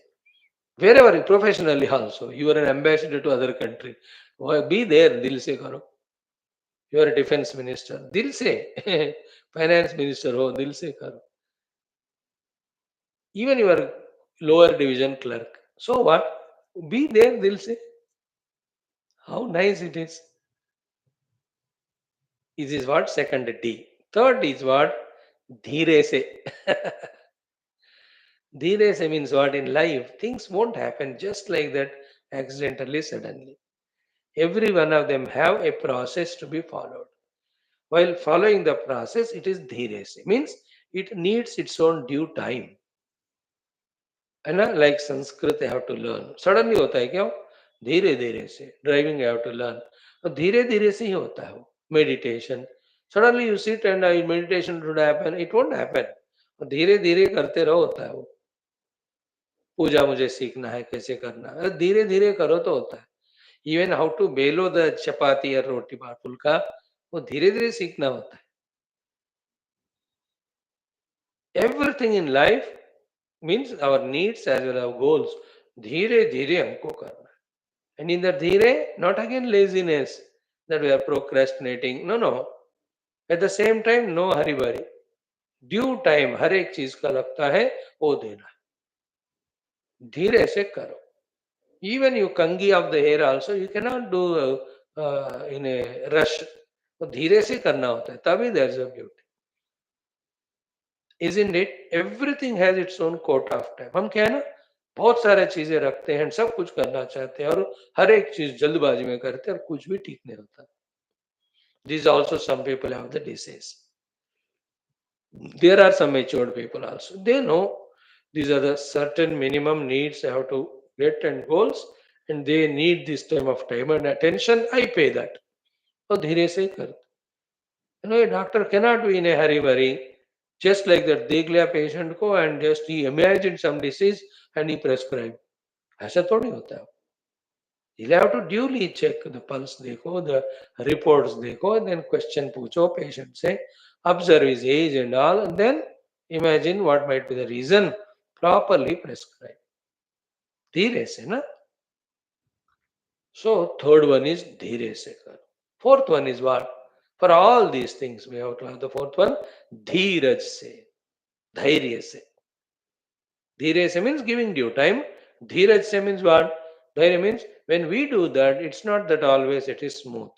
Wherever professionally also, you are an ambassador to other country. Be there, दिल से करो. You are a defense minister, दिल से. Finance minister हो, दिल से करो. Even your lower division clerk. So what? Be there, dil se. How nice it is. This is what? Second D. Third is what? Dheere se. Dheere se means what? In life, things won't happen just like that accidentally, suddenly. Every one of them have a process to be followed. While following the process, it is dheere se. Means it needs its own due time. है ना. Like Sanskrit have to learn. Suddenly होता है क्या? धीरे धीरे से. Driving have to learn. तो धीरे धीरे से ही होता है वो. Meditation suddenly you sit and meditation should happen, it won't happen. धीरे धीरे करते रहो, होता है वो. पूजा मुझे सीखना है, कैसे करना है, धीरे धीरे करो तो होता है. इवन हाउ टू बेलो द चपाती और रोटी फुल्का, वो धीरे धीरे सीखना होता है. Everything in life means our needs as well our goals धीरे धीरे हमको करना है. And in the dhire, not again laziness that we are procrastinating. No, no. At the same time, no hurry bari. Due time, हर एक चीज का लगता है वो देना है. धीरे से करो. Even you कंघी of the hair also, you cannot do in a rush. तो धीरे से करना होता है, तभी there is a beauty. Isn't it? Everything has its own quota of time. हम क्या है ना, बहुत सारे चीजें रखते हैं, सब कुछ करना चाहते हैं और हर एक चीज जल्दबाजी में करते हैं और कुछ भी ठीक नहीं होता. These also some people have the disease. There are some matured people also. They know these are the certain minimum needs I have to get and goals, and they need this time and attention. I pay that. So धीरे से कर. A doctor cannot be in a hurry worry. Just like that, देख लिया patient को and just he imagined some disease and he prescribed. ऐसा थोड़ी होता है. You'll have to duly check the pulse देखो, the reports देखो, and then question पूछो patient से, observe his age and all, and then imagine what might be the reason, properly prescribe. धीरे से ना. So third one is धीरे से करो. Fourth one is what? For all these things we have to have the fourth one, धीरज से, धैर्य से. धीरे से means giving due time. धीरज से means what? Dhairya means when we do that, it's not that always it is smooth.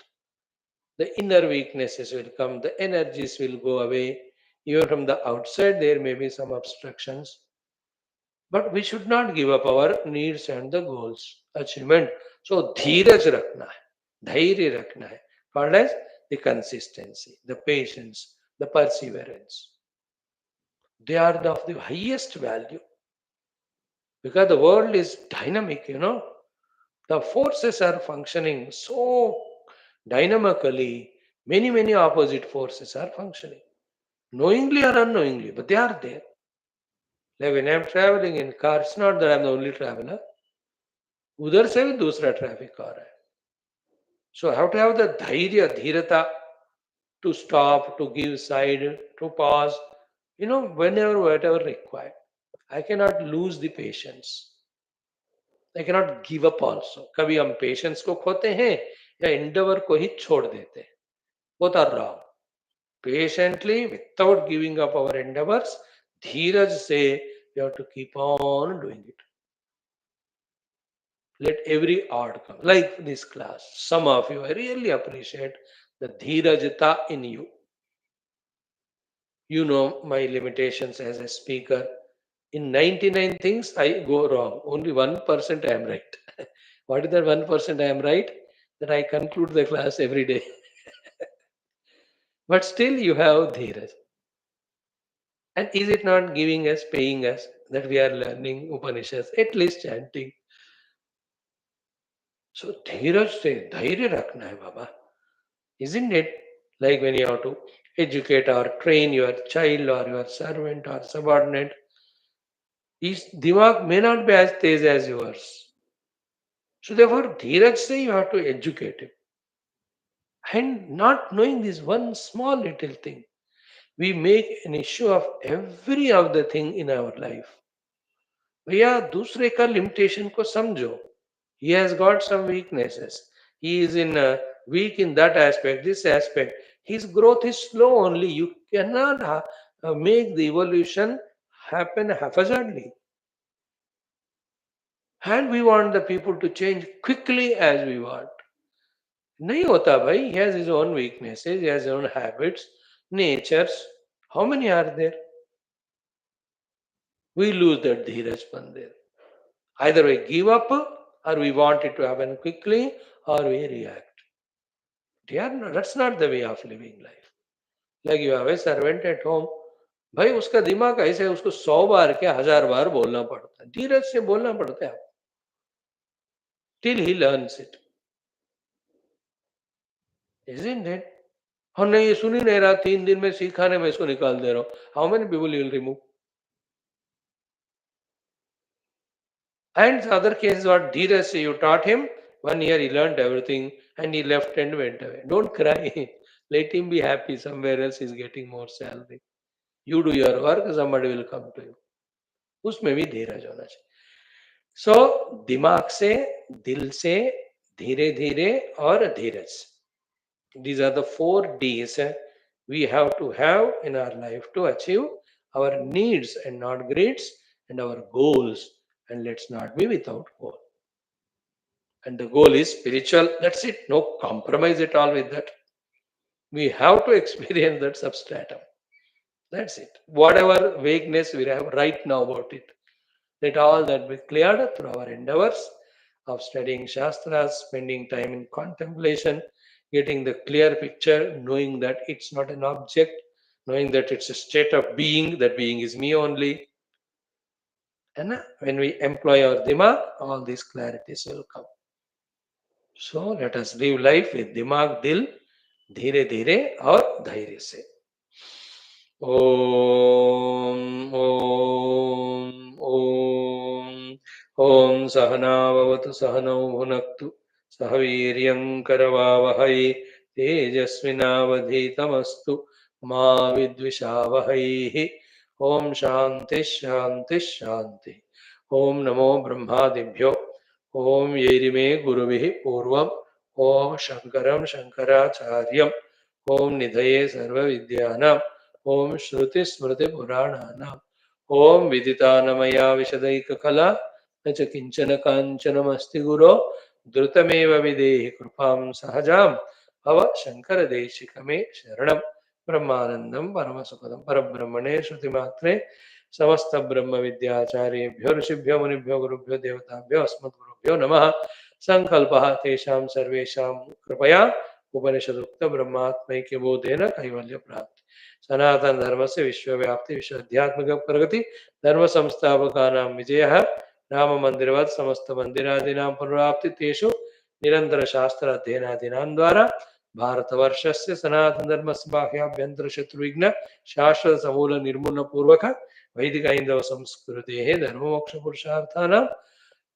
The inner weaknesses will come, the energies will go away. Even from the outside, there may be some obstructions. But we should not give up our needs and the goals, achievement. So, dheeraj rakhna hai, dhairya rakhna hai. Called as the consistency, the patience, the perseverance. They are of the highest value. Because the world is dynamic, The forces are functioning so dynamically. Many, many opposite forces are functioning. Knowingly or unknowingly, but they are there. Like when I'm traveling in car, it's not that I'm the only traveler. उधर से भी दूसरा traffic आ रहा है. So I have to have the dhairya, dhirata. to stop, to give side, to pause, whenever, whatever required. I cannot lose the patience. I cannot give up also. कभी हम patience को खोते हैं या endeavor को ही छोड़ देते हैं. Both are wrong. Patiently, without giving up our endeavors, धीरज से we have to keep on doing it. Let every odd come. Like this class, some of you, I really appreciate the dhirajata in you. You know my limitations as a speaker. In 99 things, I go wrong. Only 1% I am right. What is that 1% I am right? That I conclude the class every day. But still, you have dhiraj. And is it not giving us, paying us that we are learning Upanishads, at least chanting? So, धीरज से धैर्य रखना है बाबा. Isn't it? Like when you have to educate or train your child or your servant or subordinate, his dimag may not be as tez as yours. So therefore, dheeraj say you have to educate him. And not knowing this one small little thing, we make an issue of every of the thing in our life. भैया दूसरे का limitation को समझो. He has got some weaknesses. He is weak in that aspect, this aspect. His growth is slow only. You cannot make the evolution happen haphazardly. And we want the people to change quickly as we want. नहीं होता भाई. He has his own weaknesses, he has his own habits, natures. How many are there? We lose that dheerajpan there. Either we give up or we want it to happen quickly or we react. That's not the way of living life. Like you have a servant at home. भाई उसका दिमाग ऐसे है, उसको 100 बार क्या 1000 बार बोलना पड़ता है. धीरज से बोलना पड़ता है till he learns it. Isn't it? हाँ नहीं, ये सुन ही नहीं रहा, 3 दिन में सीखाने में इसको निकाल दे रहा हूँ. How many people you will remove? And the other case is what Dheeraj say, you taught him, 1 year he learned everything and he left and went away. Don't cry. Let him be happy. Somewhere else he's getting more salary. You do your work, somebody will come to you. उसमें भी धीरज होना चाहिए. सो दिमाग से, दिल से, धीरे धीरे और धीरज. These are the 4 Ds we have to have in our life to achieve our needs and not greeds and our goals. And let's not be without goal. And the goal is spiritual. That's it. No compromise at all with that. We have to experience that substratum. That's it. Whatever vagueness we have right now about it, let all that be cleared through our endeavors of studying Shastras, spending time in contemplation, getting the clear picture, knowing that it's not an object, knowing that it's a state of being, that being is me only. And when we employ our dimag, all these clarities will come. So let us live life with dimag, dil, धीरे धीरे और धैर्य से. ओम ओम ओम ओम सहना भवतु सहनौ भुनक्तु सह वीर्यं करवावहै तेजस्विनावधीतमस्तु मा विद्विषावहैः. ओम शांति शांति शांति. ओम नमो ब्रह्मादिभ्यो. ओम येरिमे गुरुभिः पूर्वम्. ओम शंकरं शंकराचार्यम्. ओम निधये सर्वविद्यानाम्. ओम श्रुति स्मृति पुराणानाम्. ओम विदितानमया विशदैककला न च किंचन काञ्चनमस्ति गुरो द्रुतमेव विदेहि कृपां सहजाम् भव शंकर देशिक मे शरणम्. ब्रह्मानंदं परमसुखदं परब्रह्मणे श्रुतिमात्रे समस्त ब्रह्म विद्याचार्येभ्यो ऋषिभ्यो मुनिभ्यो गुरुभ्यो देवताभ्यो अस्मद्गुरुभ्यो नमः. संकल्पः तेषां सर्वेषां कृपया उपनिषदुक्त ब्रह्मात्मैक्य बोधेन कैवल्य प्राप्ति. सनातन धर्म से विश्वव्याप्ति विश्व अध्यात्मिक प्रगति धर्म संस्थापकानां विजयः. राम मंदिरवत् समस्त मंदिरादीनां पुनराप्ति तेषु निरंतर शास्त्र अध्ययनादीनां द्वारा भारतवर्षस्य सनातन धर्मस्य बाह्याभ्यन्तर शत्रुविघ्न शाश्वत समूल निर्मूलन पूर्वक वैदिक हैंदव संस्कृतेः धर्म मोक्ष पुरुषार्थानां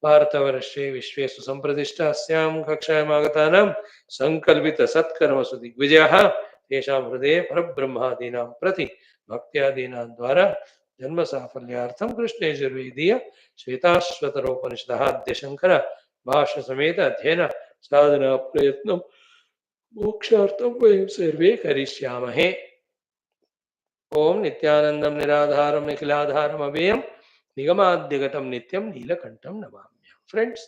भारतवर्षे विश्वेषु संप्रतिष्ठा अस्यां कक्षायाम् आगतानां संकल्पित सत्कर्मसु दिग्विजयः तेषां हृदये परब्रह्मादीनां प्रति भक्त्यादीनां द्वारा जन्म साफल्यार्थं कृष्णेजुर्वेदीय श्वेताश्वतरोपनिषदः अद्य शंकर भाष्य समेत अध्ययन साधना प्रयत्नं मोक्षार्थं वयं सर्वे करिष्यामहे। ओम नित्यानंदं निराधारं निखिलाधारम् अव्ययं निगमाद्यगतं नित्यं नीलकंठं नमाम्यहम्. Friends,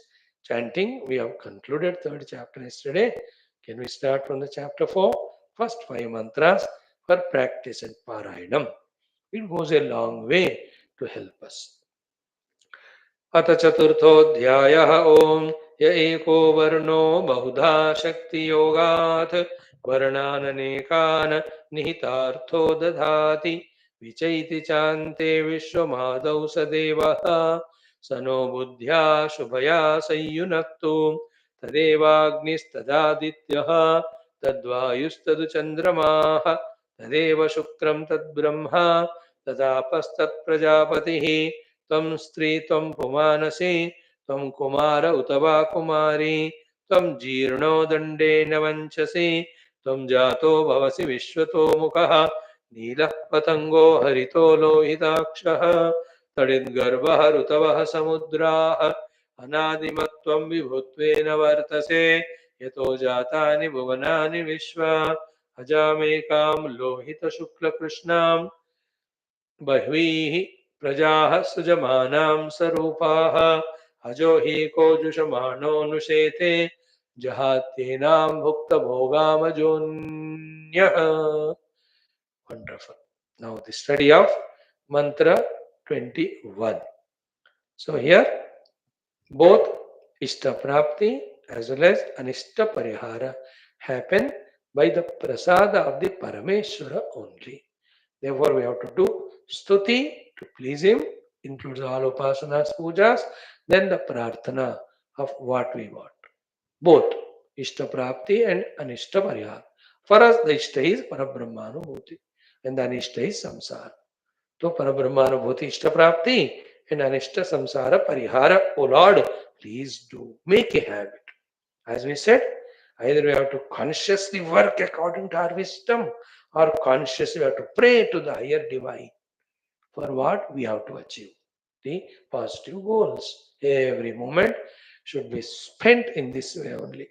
chanting, we have concluded third chapter yesterday. Can we start from the chapter 4? First 5 mantras for practice and parayanam. It goes a long way to help us. अथ चतुर्थोऽध्यायः ओम य एको वर्णो बहुधा शक्तियोगात् वर्णाननेकान् निहितार्थो दधाति विचैति चान्ते विश्वमादौ स देवः स नो बुद्ध्या शुभया संयुनक्तु तदेवाग्निस्तदादित्यः तद्वायुस्तदुचन्द्रमाः तदेव शुक्रं तद्ब्रह्मा तदापस्तत्प्रजापतिः त्वं स्त्री त्वं पुमानसि त्वं कुमार उत वा कुमारी त्वं जीर्णो दण्डेन वञ्चसि त्वं जातो भवसि विश्वतो मुखः नीलः पतङ्गो हरितो लोहिताक्षः तडिद्गर्भः ऋतवः समुद्राः अनादिमत्त्वं विभुत्वेन वर्तसे यतो जातानि भुवनानि विश्वा अजामेकां लोहितशुक्लकृष्णां बह्वीः प्रजाः सुजमानां स्वरूपाः अजो हि कोजुषमाणोऽनुशेते जहात्येनां भुक्तभोगामजोऽन्यः. Wonderful. Now the study of mantra 21. So here both Ishta Prapti as well as Anishta Parihara happen by the prasada of the Parameshwara only. Therefore, we have to do stuti to please him, includes all upasanas, pujas, then the prarthana of what we want. Both Ishta Prapti and Anishta Parihara. For us, the Ishta is Parabrahmanubhuti and the Anishta is Samsara. So, Parabrahmanubhuti Ishta Prapti and Anishta Samsara Parihara. O Lord, please do make a habit. As we said, either we have to consciously work according to our wisdom or consciously we have to pray to the higher divine for what we have to achieve. The positive goals. Every moment should be spent in this way only.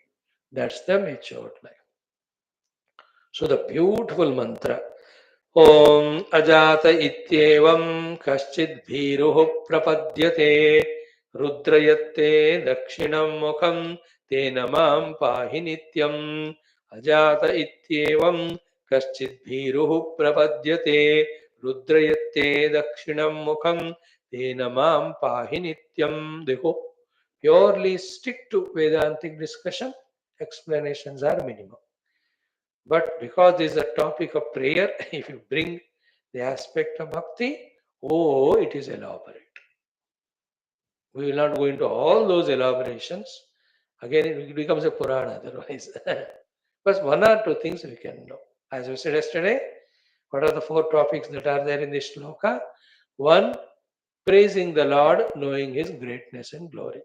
That's the matured life. So the beautiful mantra. Om Ajata Ityevam Kaschid Bhiruh Prapadyate Rudrayatte Dakshinam Mukham Tena Mam Pahi Nityam. Ajata Ityevam Kaschid Bhiruh Prapadyate Rudrayatte Dakshinam Mukham Tena Mam Pahi Nityam. Dekho, purely stick to Vedantic discussion. Explanations are minimum. But because this is a topic of prayer, if you bring the aspect of bhakti, oh, it is elaborate. We will not go into all those elaborations. Again, it becomes a Purana otherwise. But one or two things we can know. As we said yesterday, what are the 4 topics that are there in this shloka? 1, praising the Lord, knowing His greatness and glory.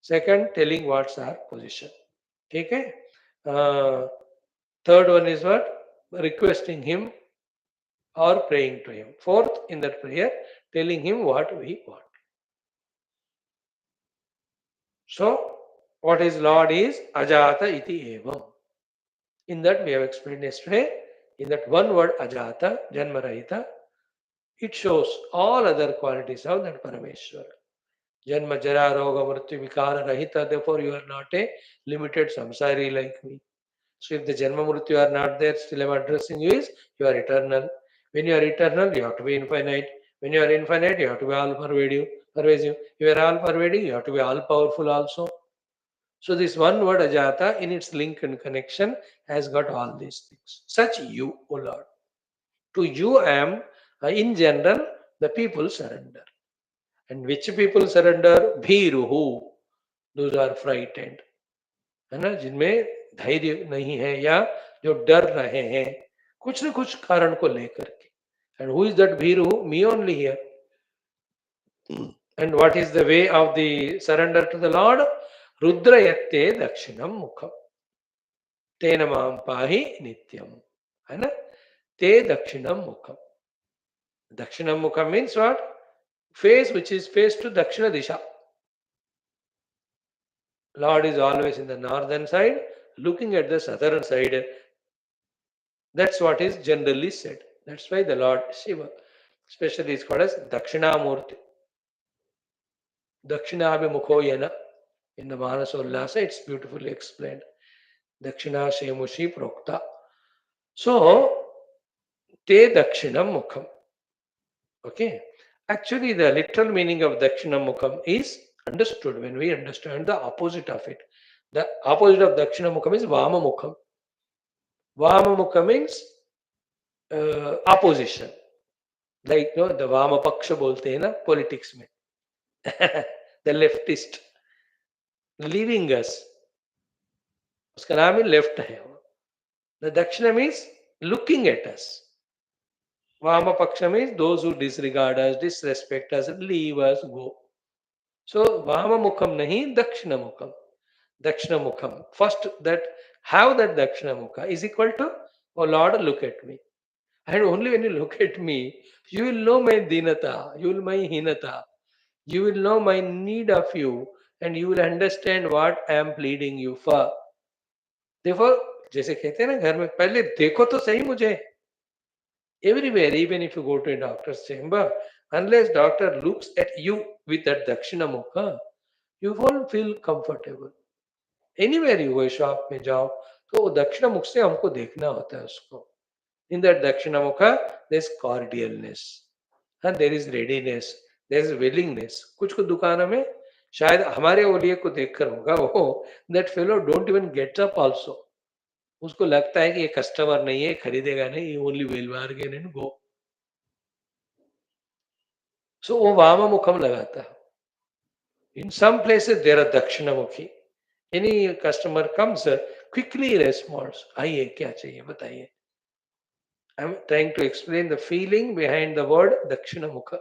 2, telling what's our position. Okay? 3rd one is what? Requesting Him or praying to Him. 4th, in that prayer, telling Him what we want. So, what is Lord is Ajata iti evam. In that we have explained yesterday, in that one word Ajata, Janmarahita, it shows all other qualities of that Parameshwara. Janma Jara Roga Mrityu Vikara Rahita, therefore you are not a limited samsari like me. So if the Janma Mrityu are not there, still I am addressing you is, you are eternal. When you are eternal, you have to be infinite. When you are infinite, you have to be all pervasive. If you are all pervading, you have to be all powerful also. So this one word Ajata in its link and connection has got all these things. Such you, O Lord. To you I am, in general, the people surrender. And which people surrender? Bhiruhu. Those are frightened. है ना, जिनमें धैर्य नहीं है या जो डर रहे हैं कुछ न कुछ कारण को लेकर के. And who is that Bhiru? Me only here. And what is the way of the surrender to the Lord? Rudrayatte dakshinam mukham. Tena mam pahi nityam. है ना? Te dakshinam mukham. Dakshinam mukham means what? Face which is face to Dakshina Disha. Lord is always in the northern side, looking at the southern side. That's what is generally said. That's why the Lord Shiva, especially is called as Dakshinamurti. Dakshinabhimukho yana. In the Manasa Ullasa, it's beautifully explained. Dakshina Shemushi Prokta. So, Te Dakshinam Mukham. Okay. Actually, the literal meaning of Dakshinam Mukham is understood when we understand the opposite of it. The opposite of Dakshinam Mukham is Vama Mukham. Vama Mukham means opposition. Like the Vama Paksha bolte hai na politics mein. The leftist leaving us. उसका नाम ही left है. The Dakshina means looking at us. Vama Paksha means those who disregard us, disrespect us, leave us, go. So Vama Mukham nahi, Dakshina Mukham. Dakshina Mukham. First, that have that Dakshina Mukha is equal to, oh Lord, look at me. And only when you look at me, you will know my dinata, you will my hinata, you will know my need of you, and you will understand what I am pleading you for. Therefore, जैसे कहते हैं ना घर में, पहले देखो तो सही मुझे. Everywhere, even if you go to a doctor's chamber, unless doctor looks at you with that Dakshina Mukha, you won't feel comfortable. Anywhere you go, shop में जाओ, तो वो दक्षिणा मुख से हमको देखना होता है उसको. In that Dakshina Mukha, there is cordialness, and there is readiness, there is willingness. कुछ कुछ दुकानों में शायद हमारे ओलिए को देखकर होगा वो, that fellow don't even get up also. उसको लगता है कि ये कस्टमर नहीं है, खरीदेगा नहीं, ये only will bargain and go. So वो वामा मुखम लगाता है. In some places there are Dakshina Mukhi. Any customer comes, quickly responds, आइए क्या चाहिए बताइए. I'm trying to explain the feeling behind the word Dakshina Mukha.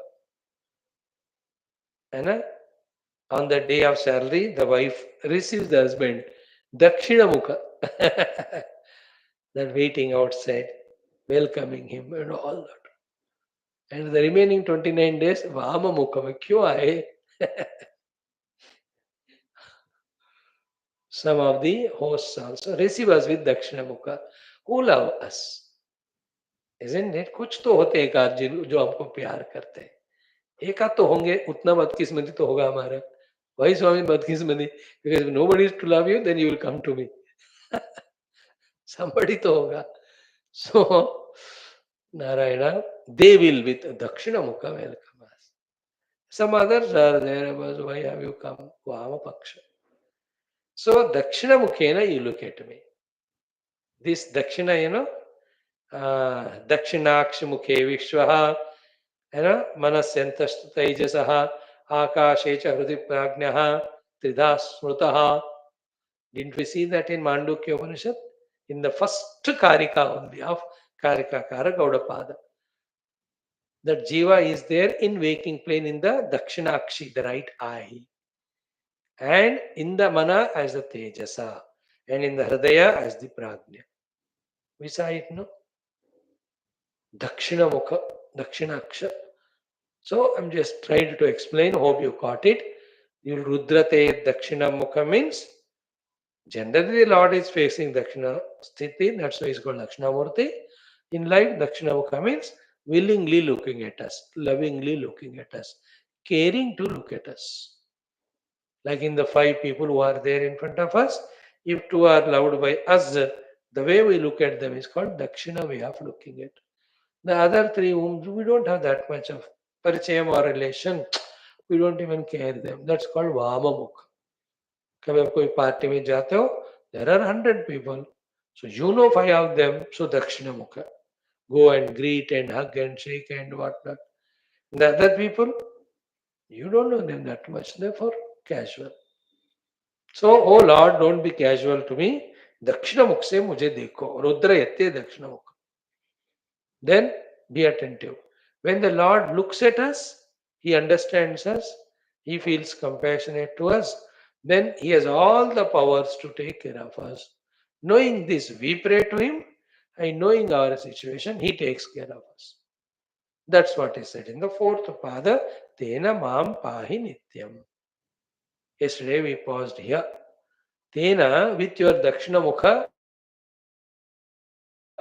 And on the day of salary, the wife receives the husband Dakshina Mukha. That waiting outside, welcoming him and all that. And the remaining 29 days, Vama Mukha mein kyun aaye? Some of the hosts also receive us with Dakshina Mukha, who love us. Isn't it? कुछ तो होते हैं एक आध जो हमको प्यार करते हैं. एक आध तो होंगे, उतना बदकिस्मती तो होगा हमारा. Why Swami बदकिस्मती? Because if nobody is to love you, then you will come to me. Somebody to hoga. So, Narayana, they will with Dakshina Mukha welcome us. Some others are there, about why have you come? Vama Paksha. So, Dakshina Mukhena, you look at me. This Dakshina, Dakshinakshi Mukhe Vishwaha, Manasyantastu Tejasaha, Akashecha Hrudi Prajnaha, Tridha Smrutaha. Didn't we see that in Mandukya Upanishad? In the first Karika only of Karikakara Gaudapada. That Jiva is there in waking plane in the Dakshinakshi, the right eye. And in the Mana as the Tejasa. And in the Hridaya as the Prajna. We saw it, no? Dakshina Mukha, Dakshinaksha. So I'm just trying to explain, hope you caught it. You Rudrate Dakshina Mukha means generally the Lord is facing Dakshina Sthiti, that's why he's called Dakshinamurti. In life, Dakshina Mukha means willingly looking at us, lovingly looking at us, caring to look at us. Like in the 5 people who are there in front of us, if 2 are loved by us, the way we look at them is called Dakshina way of looking at. The other 3 whom we don't have that much of parichayam or relation, we don't even care them. That's called Vama Mukha. कभी आप कोई party में जाते हो, there are 100 people, so you know 5 of them, so Dakshina Mukha. Go and greet and hug and shake and whatnot. The other people, you don't know them that much, therefore casual. So, oh Lord, don't be casual to me. Dakshina Mukha se mujhe dekho. Rudra yatte Dakshina Mukha. Then be attentive. When the Lord looks at us, He understands us, He feels compassionate to us, then He has all the powers to take care of us. Knowing this, we pray to Him. and knowing our situation, He takes care of us. That's what is said in the fourth pada, Tena Mam Pahi Nityam. Yesterday we paused here. Tena, with your Dakshina Mukha,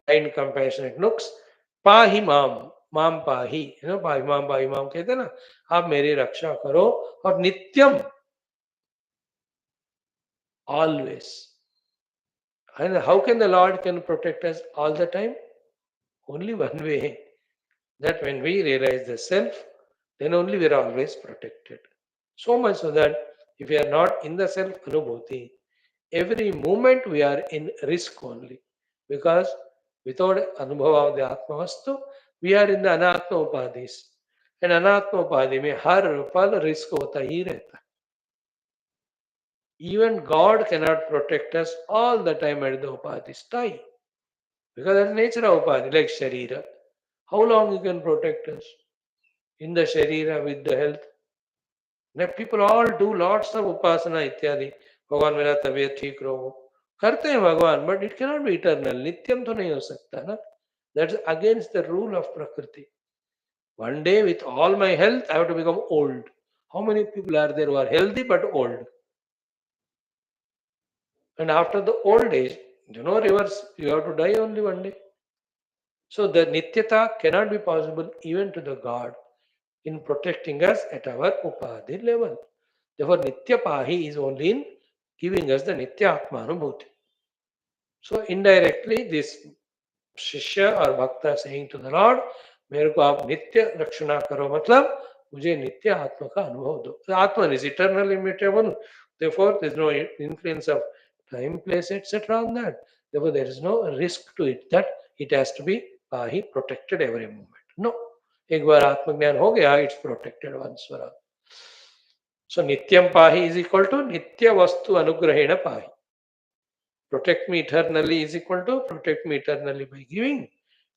kind, compassionate looks, Pahi Mam, Mam Pahi, Pahi Mam कहते हैं ना, आप मेरी रक्षा करो और नित्यम, always. And how can the Lord can protect us all the time? Only one way, that when we realize the self, then only we are always protected. So much so that if we are not in the self anubhuti, every moment we are in risk only. Because without anubhava of the Atma Vastu, we are in the anatma upadhis. And anatma upadhi में हर पल risk होता ही रहता है. Even God cannot protect us all the time at the upadhis tie. Because that's the nature of upadhi, like sharira. How long you can protect us? In the sharira with the health. Now people all do lots of upasana इत्यादि. भगवान मेरा तबीयत ठीक रहो, करते हैं भगवान, but it cannot be eternal. नित्यम तो नहीं हो सकता ना. That's against the rule of prakriti. One day with all my health, I have to become old. How many people are there who are healthy but old? And after the old age, reverse, you have to die only one day. So the nityata cannot be possible even to the God in protecting us at our upadhi level. Therefore, nitya pahi is only in giving us the nitya atmanubhuti. So indirectly, this शिष्य और भक्त saying to the Lord, मेरे को आप नित्य रक्षणा करो, मतलब मुझे नित्य आत्मा का अनुभव दो. The Atman is eternal, immutable. Therefore, there is no influence of time, place, etc. on that. Therefore, there is no risk to it that it has to be pahi protected every moment. No. एक बार आत्मज्ञान हो गया, it's protected once for all. So nityam pahi is equal to nitya vastu anugrahena pahi. Protect me eternally is equal to protect me eternally by giving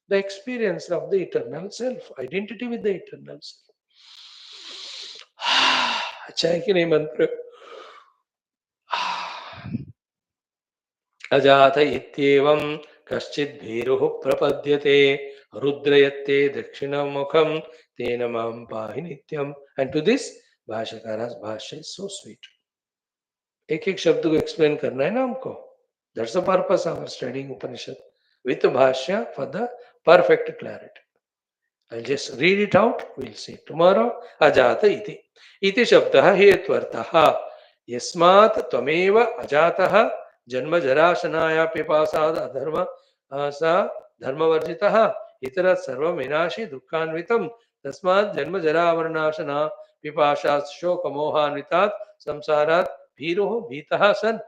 the experience of the eternal self, identity with the eternal self. अच्छा है कि नहीं मंत्र? अजात इत्येवं कश्चित् भीरुः प्रपद्यते रुद्रयत्ते दक्षिणमुखं तेन मां पाहि नित्यम. And to this भाष्यकार's भाष्य is so sweet. एक एक शब्द को एक्सप्लेन करना है ना हमको. That's the purpose of our studying Upanishad with Bhashya for the perfect clarity. I'll just read it out. We'll see tomorrow. Ajata iti. Iti shabdaha hetvartaha. Yasmat tvameva ajataha janma jarashanaya pipasad adharma sa dharma varjitaha itarat sarvam vinashi dukkhanvitam tasmat janma jaravarnashana pipashat shokamohanvitat samsarat भीरुः भीतः सन्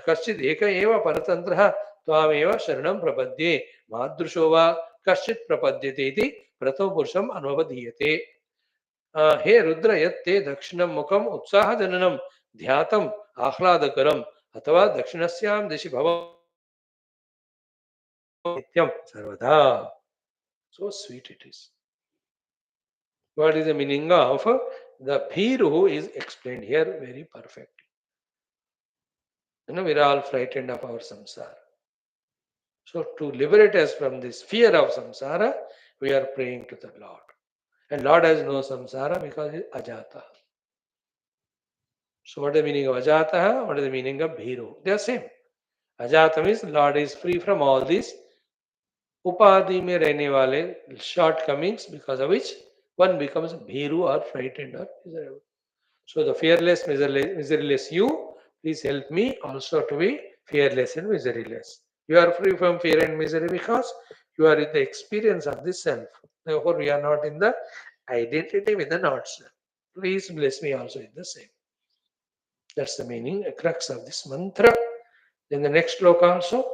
कश्चित् एक एव परतन्त्रः त्वामेव शरणं प्रपद्ये मादृशो वा कश्चित् प्रपद्यते इति प्रथमपुरुषम् अनुवदीयते. हे रुद्र यत्ते दक्षिणं मुखम् उत्साहजननं ध्यातम् आह्लादकरम् अथवा दक्षिणस्यां दिशि भव नित्यं सर्वदा. So sweet it is. What is the meaning of the bhiru is explained here very perfectly. We are all frightened of our samsara. So to liberate us from this fear of samsara, we are praying to the Lord. And Lord has no samsara because he is ajata. So what is the meaning of ajata? What is the meaning of bhiru? They are same. Ajata means Lord is free from all these upadhi में रहने वाले shortcomings because of which one becomes bhiru or frightened or miserable. So the fearless, miseryless you, please help me also to be fearless and miseryless. You are free from fear and misery because you are in the experience of the self. Therefore, we are not in the identity with the not self. Please bless me also in the same. That's the meaning, a crux of this mantra. Then the next sloka also,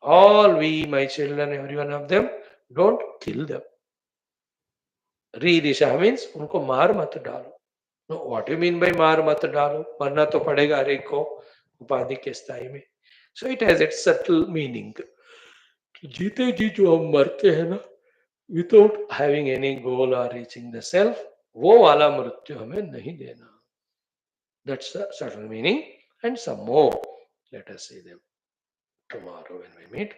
all we, my children, every one of them, don't kill them. Ridisha means उनको मार मत डालो. No, what do you mean by मार मत डालो? मरना तो पड़ेगा हर एक को उपाधि के स्थाई में. So it has its subtle meaning. जीते जी जो हम मरते हैं ना, without having any goal or reaching the self, वो वाला मृत्यु हमें नहीं देना. That's the subtle meaning and some more. Let us see them tomorrow when we meet.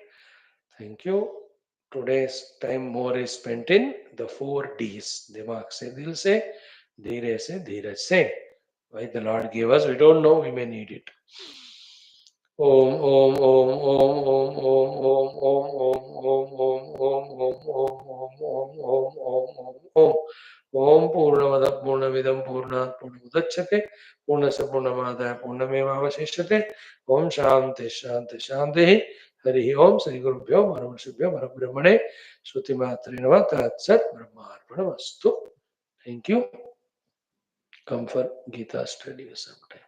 Thank you. Today's time more is spent in the 4 Ds. दिमाग से, दिल से, धीरे से, धीरज से. Why the Lord gave us, we don't know, we may need it. Om Om Om Om Om Om Om Om Om Om Om Om Om Om Om Om Om Om Om Purnamada Purnamidam Purnat Purnamudachyate Purnasya Purnamadaya Purnamevavashishyate Om Shanti Shanti Shanti. Hari Om. Shri Gurubhyo Parameshwrya Parabrahmane Shruti Matre Namaha Tat Sat Brahmarpanamastu. Thank you. Come for Gita study sometime.